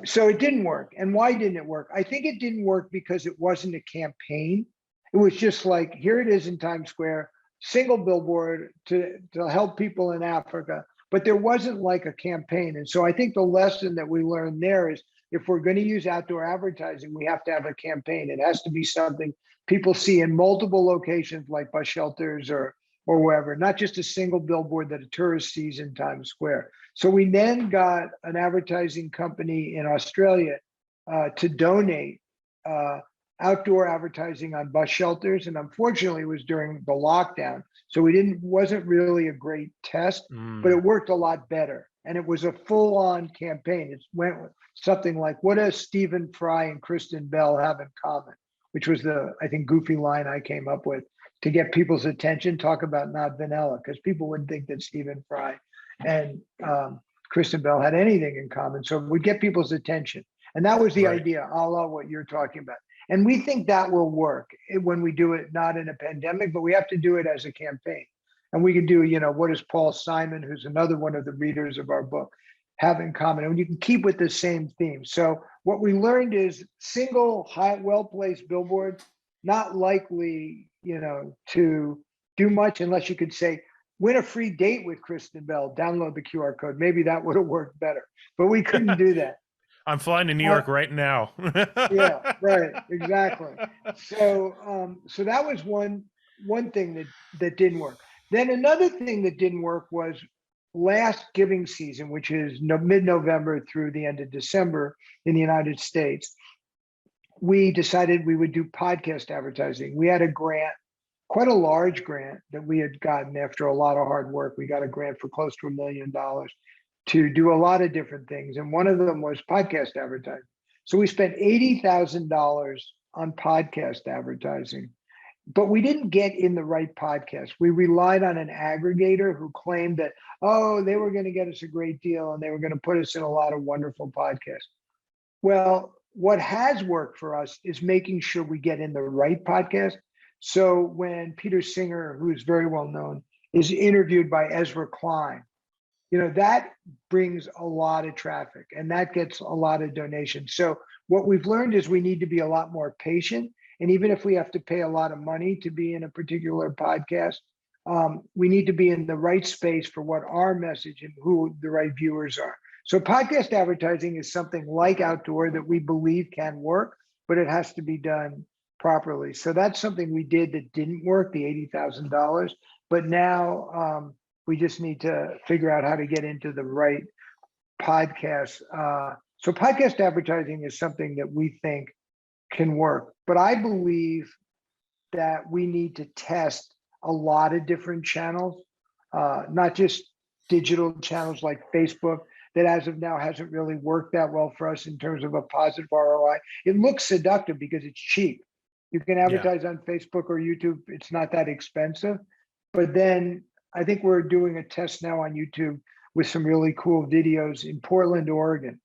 So it didn't work. And why didn't it work? I think it didn't work because it wasn't a campaign. It was just like, here it is in Times Square, single billboard to help people in Africa, but there wasn't like a campaign. And so I think the lesson that we learned there is if we're going to use outdoor advertising, we have to have a campaign. It has to be something people see in multiple locations like bus shelters or wherever, not just a single billboard that a tourist sees in Times Square. So we then got an advertising company in Australia to donate outdoor advertising on bus shelters. And unfortunately it was during the lockdown. So wasn't really a great test, but it worked a lot better. And it was a full on campaign. It went with something like, what does Stephen Fry and Kristen Bell have in common? Which was I think, goofy line I came up with to get people's attention, talk about not vanilla, because people wouldn't think that Stephen Fry and Kristen Bell had anything in common. So we'd get people's attention. And that was the idea, a la what you're talking about. And we think that will work when we do it, not in a pandemic, but we have to do it as a campaign. And we can do, what does Paul Simon, who's another one of the readers of our book, have in common? And you can keep with the same theme. So what we learned is single, well-placed billboard, not likely, to do much unless you could say, win a free date with Kristen Bell, download the QR code. Maybe that would have worked better, but we couldn't do that. I'm flying to New York right now. Yeah, right, exactly. So, so that was one thing that didn't work. Then another thing that didn't work was last giving season, which is mid-November through the end of December in the United States. We decided we would do podcast advertising. We had a grant, quite a large grant that we had gotten after a lot of hard work. We got a grant for close to $1 million to do a lot of different things. And one of them was podcast advertising. So we spent $80,000 on podcast advertising, but we didn't get in the right podcast. We relied on an aggregator who claimed that, they were going to get us a great deal and they were going to put us in a lot of wonderful podcasts. Well, what has worked for us is making sure we get in the right podcast. So when Peter Singer, who's very well known, is interviewed by Ezra Klein, that brings a lot of traffic and that gets a lot of donations. So what we've learned is we need to be a lot more patient. And even if we have to pay a lot of money to be in a particular podcast, we need to be in the right space for what our message and who the right viewers are. So podcast advertising is something like outdoor that we believe can work, but it has to be done properly. So that's something we did that didn't work, the $80,000. But now we just need to figure out how to get into the right podcasts. So podcast advertising is something that we think can work. But I believe that we need to test a lot of different channels, not just digital channels like Facebook, that as of now hasn't really worked that well for us in terms of a positive ROI. It looks seductive because it's cheap. You can advertise on Facebook or YouTube. It's not that expensive. But then I think we're doing a test now on YouTube with some really cool videos in Portland, Oregon.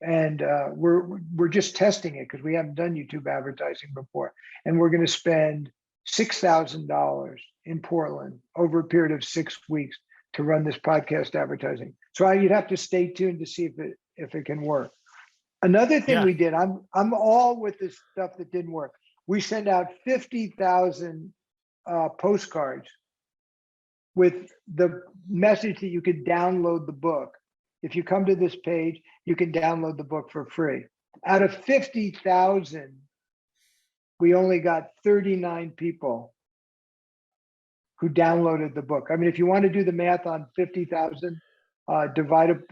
And we're just testing it because we haven't done YouTube advertising before. And we're going to spend $6,000 in Portland over a period of 6 weeks to run this podcast advertising. So you'd have to stay tuned to see if it can work. Another thing we did, I'm all with this stuff that didn't work. We sent out 50,000 postcards with the message that you could download the book. If you come to this page, you can download the book for free. Out of 50,000, we only got 39 people who downloaded the book. I mean, if you want to do the math on 50,000,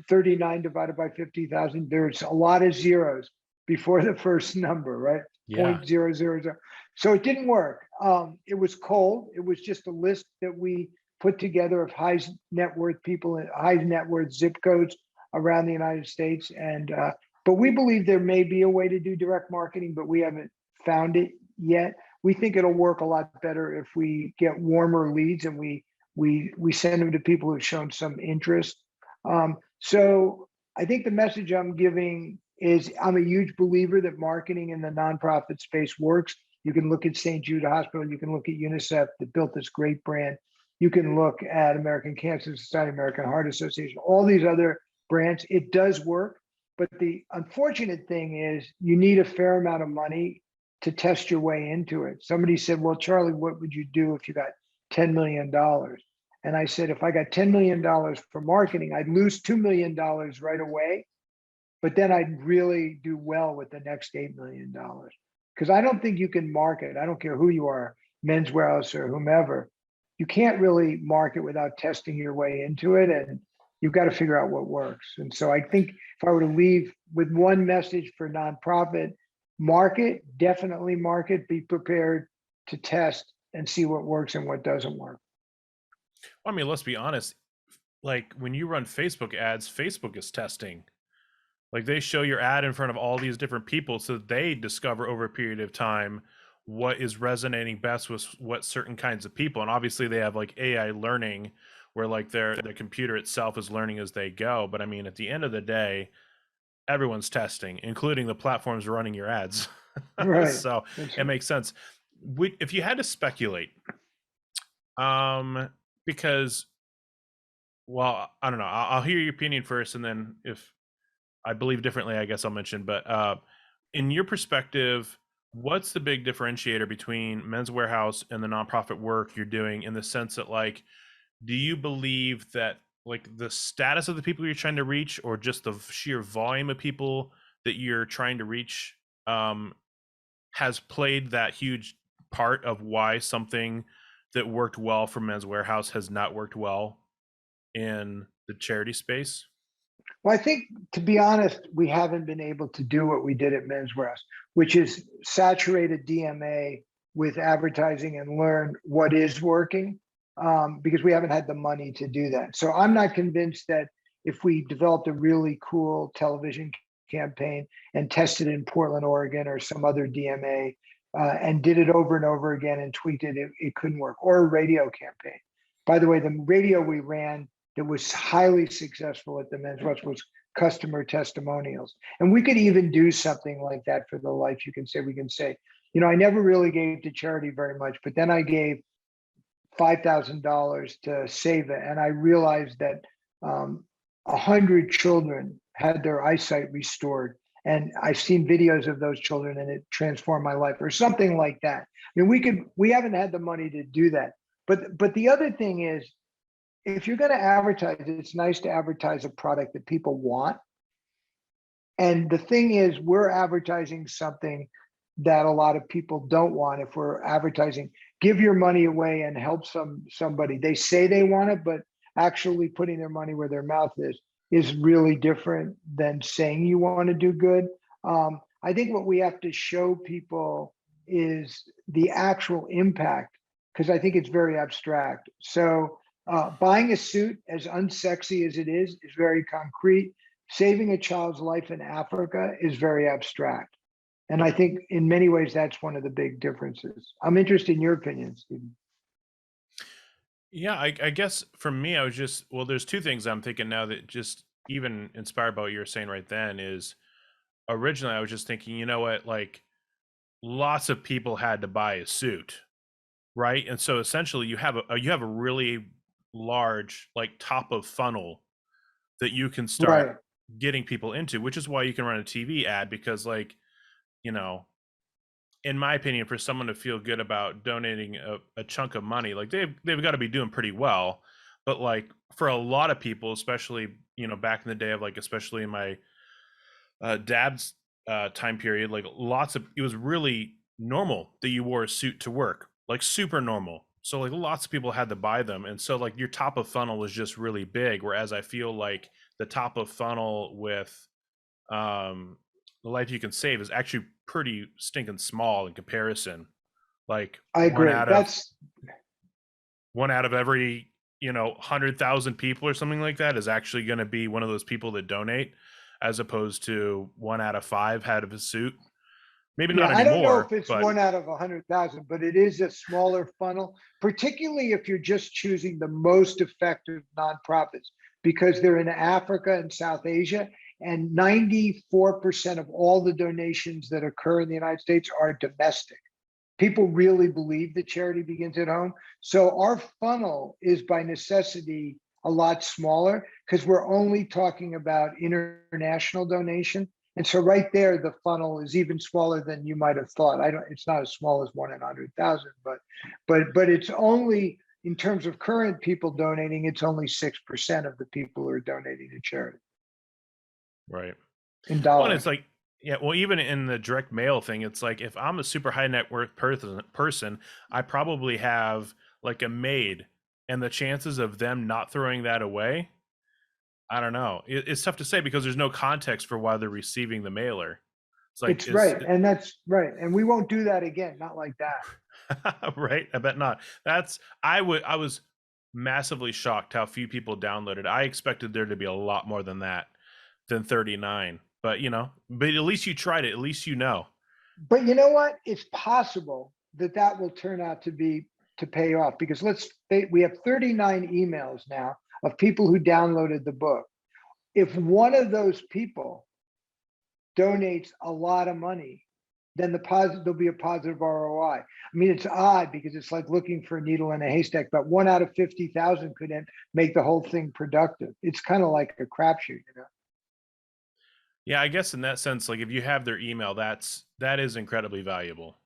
39 divided by 50,000, there's a lot of zeros before the first number, right? Yeah. 0.000. So it didn't work. It was cold. It was just a list that we put together of high net worth people, high net worth zip codes around the United States. And but we believe there may be a way to do direct marketing, but we haven't found it yet. we think it'll work a lot better if we get warmer leads and we send them to people who've shown some interest. So I think the message I'm giving is I'm a huge believer that marketing in the nonprofit space works. You can look at St. Jude Hospital, you can look at UNICEF that built this great brand. You can look at American Cancer Society, American Heart Association, all these other brands. It does work. But the unfortunate thing is you need a fair amount of money to test your way into it. Somebody said, well, Charlie, what would you do if you got $10 million? And I said, if I got $10 million for marketing, I'd lose $2 million right away. But then I'd really do well with the next $8 million. Because I don't think you can market. I don't care who you are, Men's Wearhouse or whomever. You can't really market without testing your way into it. And you've got to figure out what works. And so I think if I were to leave with one message for nonprofit, market, definitely market, be prepared to test and see what works and what doesn't work. I mean, let's be honest. Like when you run Facebook ads, Facebook is testing. Like they show your ad in front of all these different people so they discover over a period of time what is resonating best with what certain kinds of people. And obviously they have like AI learning where like their computer itself is learning as they go. But I mean, at the end of the day, everyone's testing, including the platforms running your ads. Right. So it makes sense. If you had to speculate, because, well, I don't know, I'll hear your opinion first, and then if I believe differently, I guess I'll mention, but in your perspective, what's the big differentiator between Men's Wearhouse and the nonprofit work you're doing, in the sense that, like, do you believe that like the status of the people you're trying to reach, or just the sheer volume of people that you're trying to reach, has played that huge part of why something that worked well for Men's Wearhouse has not worked well in the charity space? Well, I think, to be honest, we haven't been able to do what we did at Men's Wearhouse, which is saturate a DMA with advertising and learn what is working, because we haven't had the money to do that. So I'm not convinced that if we developed a really cool television campaign and tested it in Portland, Oregon, or some other DMA, and did it over and over again and tweaked it, it couldn't work. Or a radio campaign. By the way, the radio we ran that was highly successful at the Men's Wearhouse was customer testimonials. And we could even do something like that for the Life You Can Save. We can say, you know, I never really gave to charity very much, but then I gave $5,000 to save it. And I realized that 100 children had their eyesight restored. And I've seen videos of those children and it transformed my life, or something like that. I mean, we haven't had the money to do that. But the other thing is, if you're going to advertise, it's nice to advertise a product that people want. And the thing is, we're advertising something that a lot of people don't want. If we're advertising, give your money away and help somebody. They say they want it, but actually putting their money where their mouth is really different than saying you want to do good. I think what we have to show people is the actual impact, because I think it's very abstract. So buying a suit, as unsexy as it is very concrete. Saving a child's life in Africa is very abstract. And I think in many ways, that's one of the big differences. I'm interested in your opinion, Stephen. Yeah, I guess for me, I was just, well, there's two things I'm thinking now that just even inspired by what you were saying right then is, originally I was just thinking, you know what, like lots of people had to buy a suit, right? And so essentially you have a really large, like, top of funnel that you can start getting people into, which is why you can run a TV ad, because, like, you know, in my opinion, for someone to feel good about donating a chunk of money, like they've got to be doing pretty well. But like for a lot of people, especially, you know, back in the day of, like, especially in my dad's time period, like it was really normal that you wore a suit to work, like super normal. So like lots of people had to buy them. And so like your top of funnel was just really big. Whereas I feel like the top of funnel with the Life You Can Save is actually pretty stinking small in comparison. Like I agree. One out of every, you know, 100,000 people or something like that is actually going to be one of those people that donate, as opposed to 1 out of 5 had of a suit. Maybe Yeah, not I don't know anymore, if it's but 1 out of 100,000, but it is a smaller funnel, particularly if you're just choosing the most effective nonprofits, because they're in Africa and South Asia, and 94% of all the donations that occur in the United States are domestic. People really believe that charity begins at home. So our funnel is by necessity a lot smaller because we're only talking about international donation. And so right there, the funnel is even smaller than you might have thought. It's not as small as 1 in 100,000, but it's only, in terms of current people donating, it's only 6% of the people who are donating to charity. right. In Well, and dollars. it's like, yeah, well, even in the direct mail thing, it's like if I'm a super high net worth person, I probably have like a maid, and the chances of them not throwing that away, I don't know. It's tough to say because there's no context for why they're receiving the mailer. It's like, It's right. And that's right. And we won't do that again. Not like that. right? I bet not. I was massively shocked how few people downloaded. I expected there to be a lot more than that, than 39. But but at least you tried it. At least you know. But you know what? It's possible that will turn out to pay off, because we have 39 emails now of people who downloaded the book. If one of those people donates a lot of money, then there'll be a positive ROI. I mean, it's odd because it's like looking for a needle in a haystack, but 1 out of 50,000 could make the whole thing productive. It's kind of like a crapshoot, Yeah, I guess in that sense, like if you have their email, that is incredibly valuable.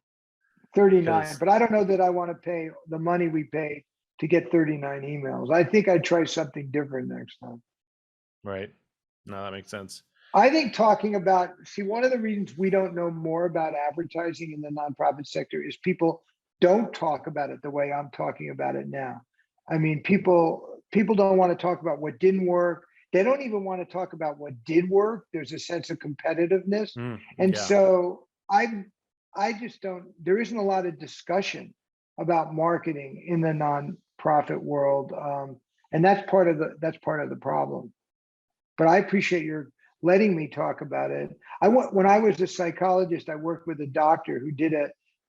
39, but I don't know that I want to pay the money we pay to get 39 emails. I think I'd try something different next time. Right. No, that makes sense. I think one of the reasons we don't know more about advertising in the nonprofit sector is people don't talk about it the way I'm talking about it now. I mean, people don't want to talk about what didn't work. They don't even want to talk about what did work. There's a sense of competitiveness. And so I just don't, there isn't a lot of discussion about marketing in the nonprofit world. And that's part of the problem. But I appreciate your letting me talk about it. When I was a psychologist, I worked with a doctor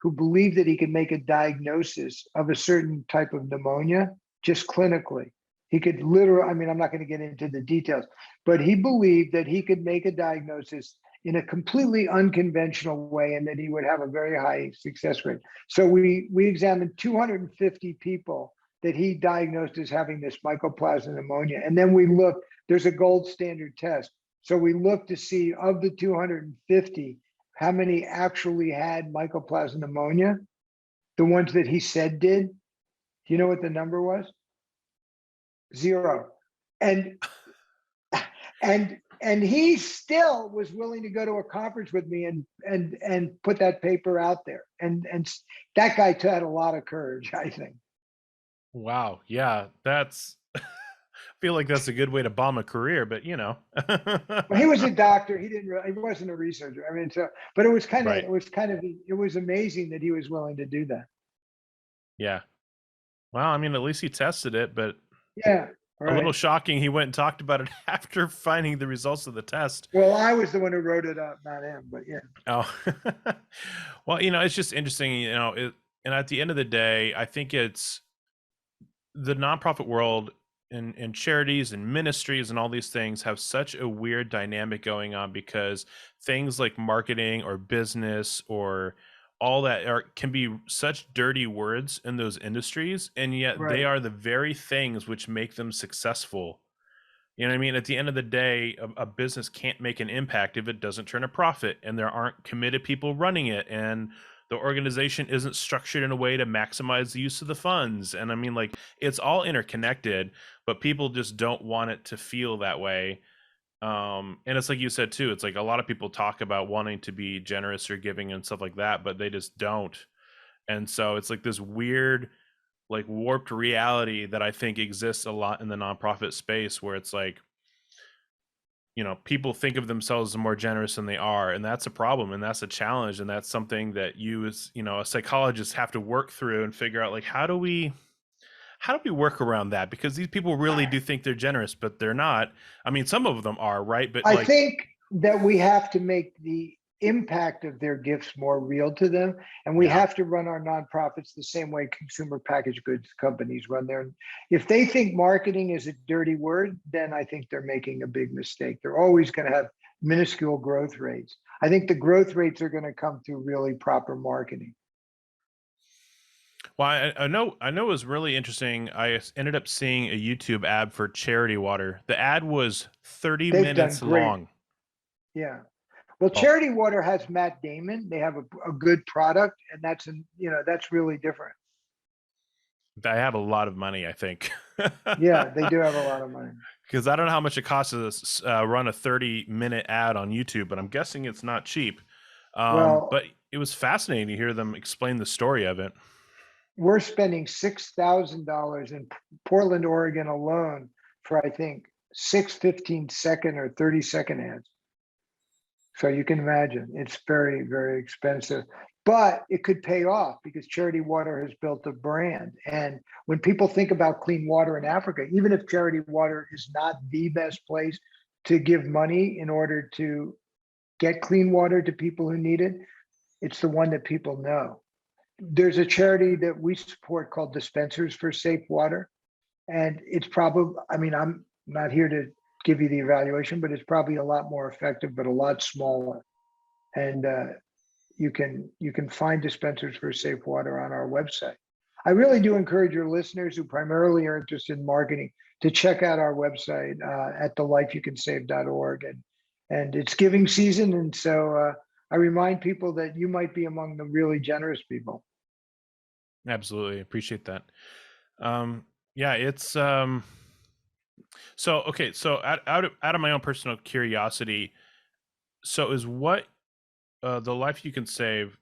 who believed that he could make a diagnosis of a certain type of pneumonia just clinically. He could literally, I mean, I'm not going to get into the details, but he believed that he could make a diagnosis in a completely unconventional way and that he would have a very high success rate. So we examined 250 people that he diagnosed as having this mycoplasma pneumonia. And then we looked, there's a gold standard test. So we looked to see, of the 250, how many actually had mycoplasma pneumonia, the ones that he said did. Do you know what the number was? 0. And he still was willing to go to a conference with me and put that paper out there. And that guy had a lot of courage, I think. Wow. Yeah, that's I feel like that's a good way to bomb a career, but Well, he was a doctor. He wasn't a researcher. I mean, but it was amazing that he was willing to do that. Yeah. Well, I mean, at least he tested it, but yeah, right. A little shocking he went and talked about it after finding the results of the test. Well, I was the one who wrote it up, not him, but yeah. Oh. Well, it's just interesting, and at the end of the day, I think it's the nonprofit world and charities and ministries and all these things have such a weird dynamic going on, because things like marketing or business or all that can be such dirty words in those industries, and yet they are the very things which make them successful. You know what I mean? At the end of the day, a business can't make an impact if it doesn't turn a profit, and there aren't committed people running it, and the organization isn't structured in a way to maximize the use of the funds. And I mean, like, it's all interconnected, but people just don't want it to feel that way. And it's like you said too, it's like a lot of people talk about wanting to be generous or giving and stuff like that, but they just don't. And so it's like this weird, like, warped reality that I think exists a lot in the nonprofit space, where it's like, people think of themselves as more generous than they are, and that's a problem, and that's a challenge, and that's something that you as a psychologist have to work through and figure out, like, how do we work around that? Because these people really do think they're generous, but they're not. I mean, some of them are, right? But I think that we have to make the impact of their gifts more real to them. And we Yeah. have to run our nonprofits the same way consumer packaged goods companies run their. If they think marketing is a dirty word, then I think they're making a big mistake. They're always going to have minuscule growth rates. I think the growth rates are going to come through really proper marketing. Well, I know it was really interesting. I ended up seeing a YouTube ad for Charity Water. The ad was 30 They've minutes done great. long. Yeah. Well, Oh. Charity Water has Matt Damon. They have a good product, and that's that's really different. They have a lot of money, I think. Yeah, they do have a lot of money. Because I don't know how much it costs us run a 30-minute ad on YouTube, but I'm guessing it's not cheap. Well, but it was fascinating to hear them explain the story of it. we're spending $6,000 in Portland, Oregon alone for, I think, 6 15-second or 30-second ads. So you can imagine it's very, very expensive, but it could pay off because Charity Water has built a brand. And when people think about clean water in Africa, even if Charity Water is not the best place to give money in order to get clean water to people who need it, it's the one that people know. There's a charity that we support called Dispensers for Safe Water. And it's probably, I mean, I'm not here to give you the evaluation, but it's probably a lot more effective, but a lot smaller. And you can find Dispensers for Safe Water on our website. I really do encourage your listeners who primarily are interested in marketing to check out our website at thelifeyoucansave.org. And it's giving season. And so I remind people that you might be among the really generous people. Absolutely. Appreciate that. Yeah, it's so okay. So out of my own personal curiosity, so is what the Life You Can Save,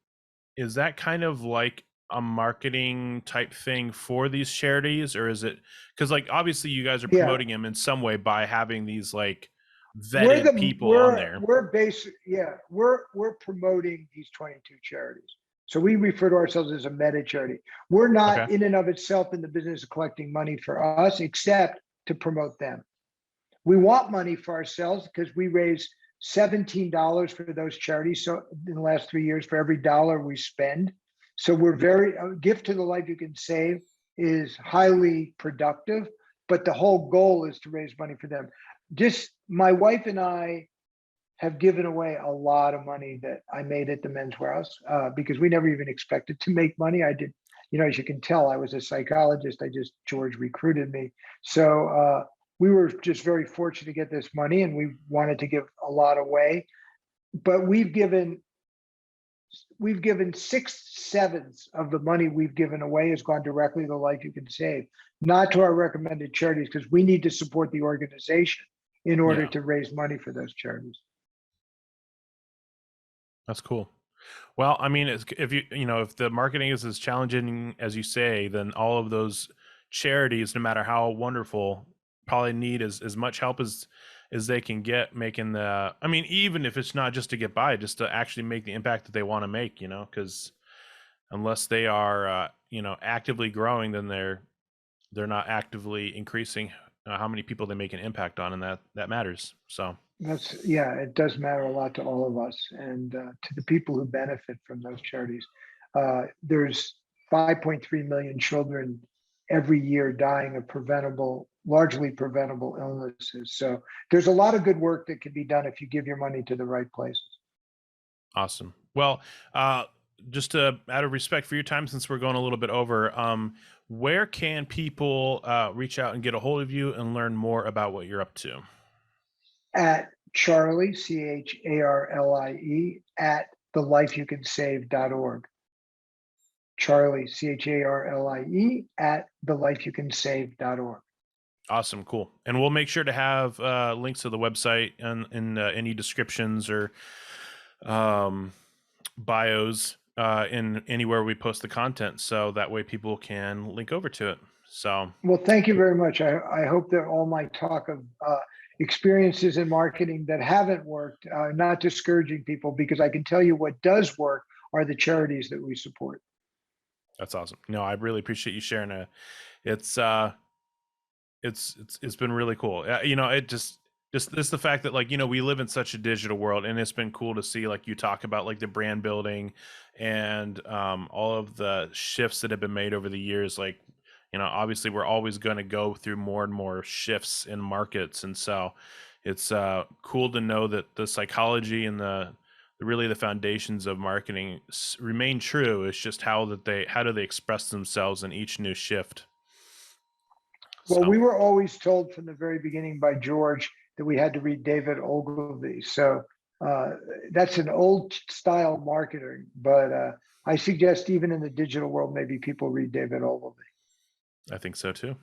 is that kind of like a marketing type thing for these charities, or is it because like obviously you guys are promoting them in some way by having these like vetted people on there? We're promoting these 22 charities. So we refer to ourselves as a meta charity. We're not in and of itself in the business of collecting money for us, except to promote them. We want money for ourselves because we raise $17 for those charities. So in the last 3 years, for every dollar we spend. So we're a gift to the Life You Can Save is highly productive, but the whole goal is to raise money for them. Just my wife and I have given away a lot of money that I made at the Men's Wearhouse because we never even expected to make money. I did, as you can tell, I was a psychologist. George recruited me. So we were just very fortunate to get this money, and we wanted to give a lot away. But we've given 6/7 of the money we've given away has gone directly to the Life You Can Save, not to our recommended charities, because we need to support the organization in order to raise money for those charities. That's cool. Well, I mean, if if the marketing is as challenging as you say, then all of those charities, no matter how wonderful, probably need as much help as they can get making the, I mean, even if it's not just to get by, just to actually make the impact that they want to make, because unless they are, actively growing, then they're not actively increasing how many people they make an impact on, and that matters. So it does matter a lot to all of us and to the people who benefit from those charities. There's 5.3 million children every year dying of largely preventable illnesses. So there's a lot of good work that can be done if you give your money to the right places. Awesome. Well, just out of respect for your time, since we're going a little bit over, where can people reach out and get a hold of you and learn more about what you're up to? At Charlie, CHARLIE, at thelifeyoucansave.org. Charlie, CHARLIE, at thelifeyoucansave.org. Awesome. Cool. And we'll make sure to have links to the website and in any descriptions or bios in anywhere we post the content, so that way people can link over to it. So, well, thank you very much. I hope that all my talk of experiences in marketing that haven't worked are not discouraging people, because I can tell you what does work are the charities that we support. That's awesome. No, I really appreciate you sharing. It's been really cool. Just the fact that, like, you know, we live in such a digital world, and it's been cool to see, like, you talk about like the brand building and all of the shifts that have been made over the years. Like, you know, obviously we're always going to go through more and more shifts in markets, and so it's cool to know that the psychology and really the foundations of marketing remain true. It's just how do they express themselves in each new shift. Well, we were always told from the very beginning by George that we had to read David Ogilvy. So that's an old style marketing, but I suggest even in the digital world, maybe people read David Ogilvy. I think so too.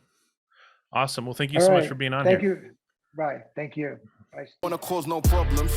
Awesome. Well, thank you so much for being on here. Thank you. Right. Thank you. I wanna cause no problems.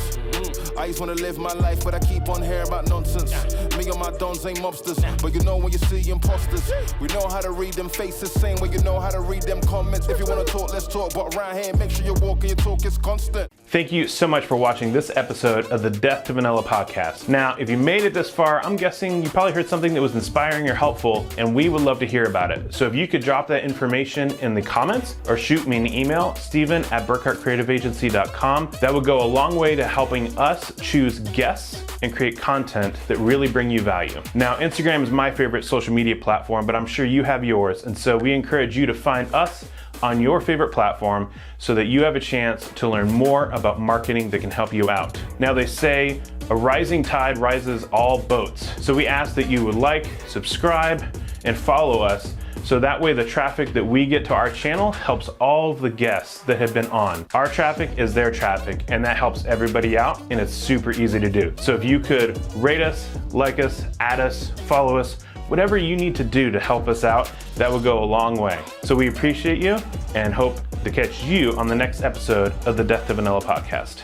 I just wanna live my life, but I keep on hearing about nonsense. Me and my dons ain't mobsters, but you know when you see imposters, we know how to read them faces, same way you know how to read them comments. If you wanna talk, let's talk, but around here, make sure you walk and your talk is constant. Thank you so much for watching this episode of the Death to Vanilla podcast. Now, if you made it this far, I'm guessing you probably heard something that was inspiring or helpful, and we would love to hear about it. So if you could drop that information in the comments or shoot me an email, steven@burkhartcreativeagency.com. That would go a long way to helping us choose guests and create content that really bring you value. Now, Instagram is my favorite social media platform, but I'm sure you have yours. And so we encourage you to find us on your favorite platform so that you have a chance to learn more about marketing that can help you out. Now, they say a rising tide rises all boats. So we ask that you would like, subscribe, and follow us, so that way the traffic that we get to our channel helps all of the guests that have been on. Our traffic is their traffic, and that helps everybody out, and it's super easy to do. So if you could rate us, like us, add us, follow us, whatever you need to do to help us out, that would go a long way. So we appreciate you and hope to catch you on the next episode of the Death to Vanilla podcast.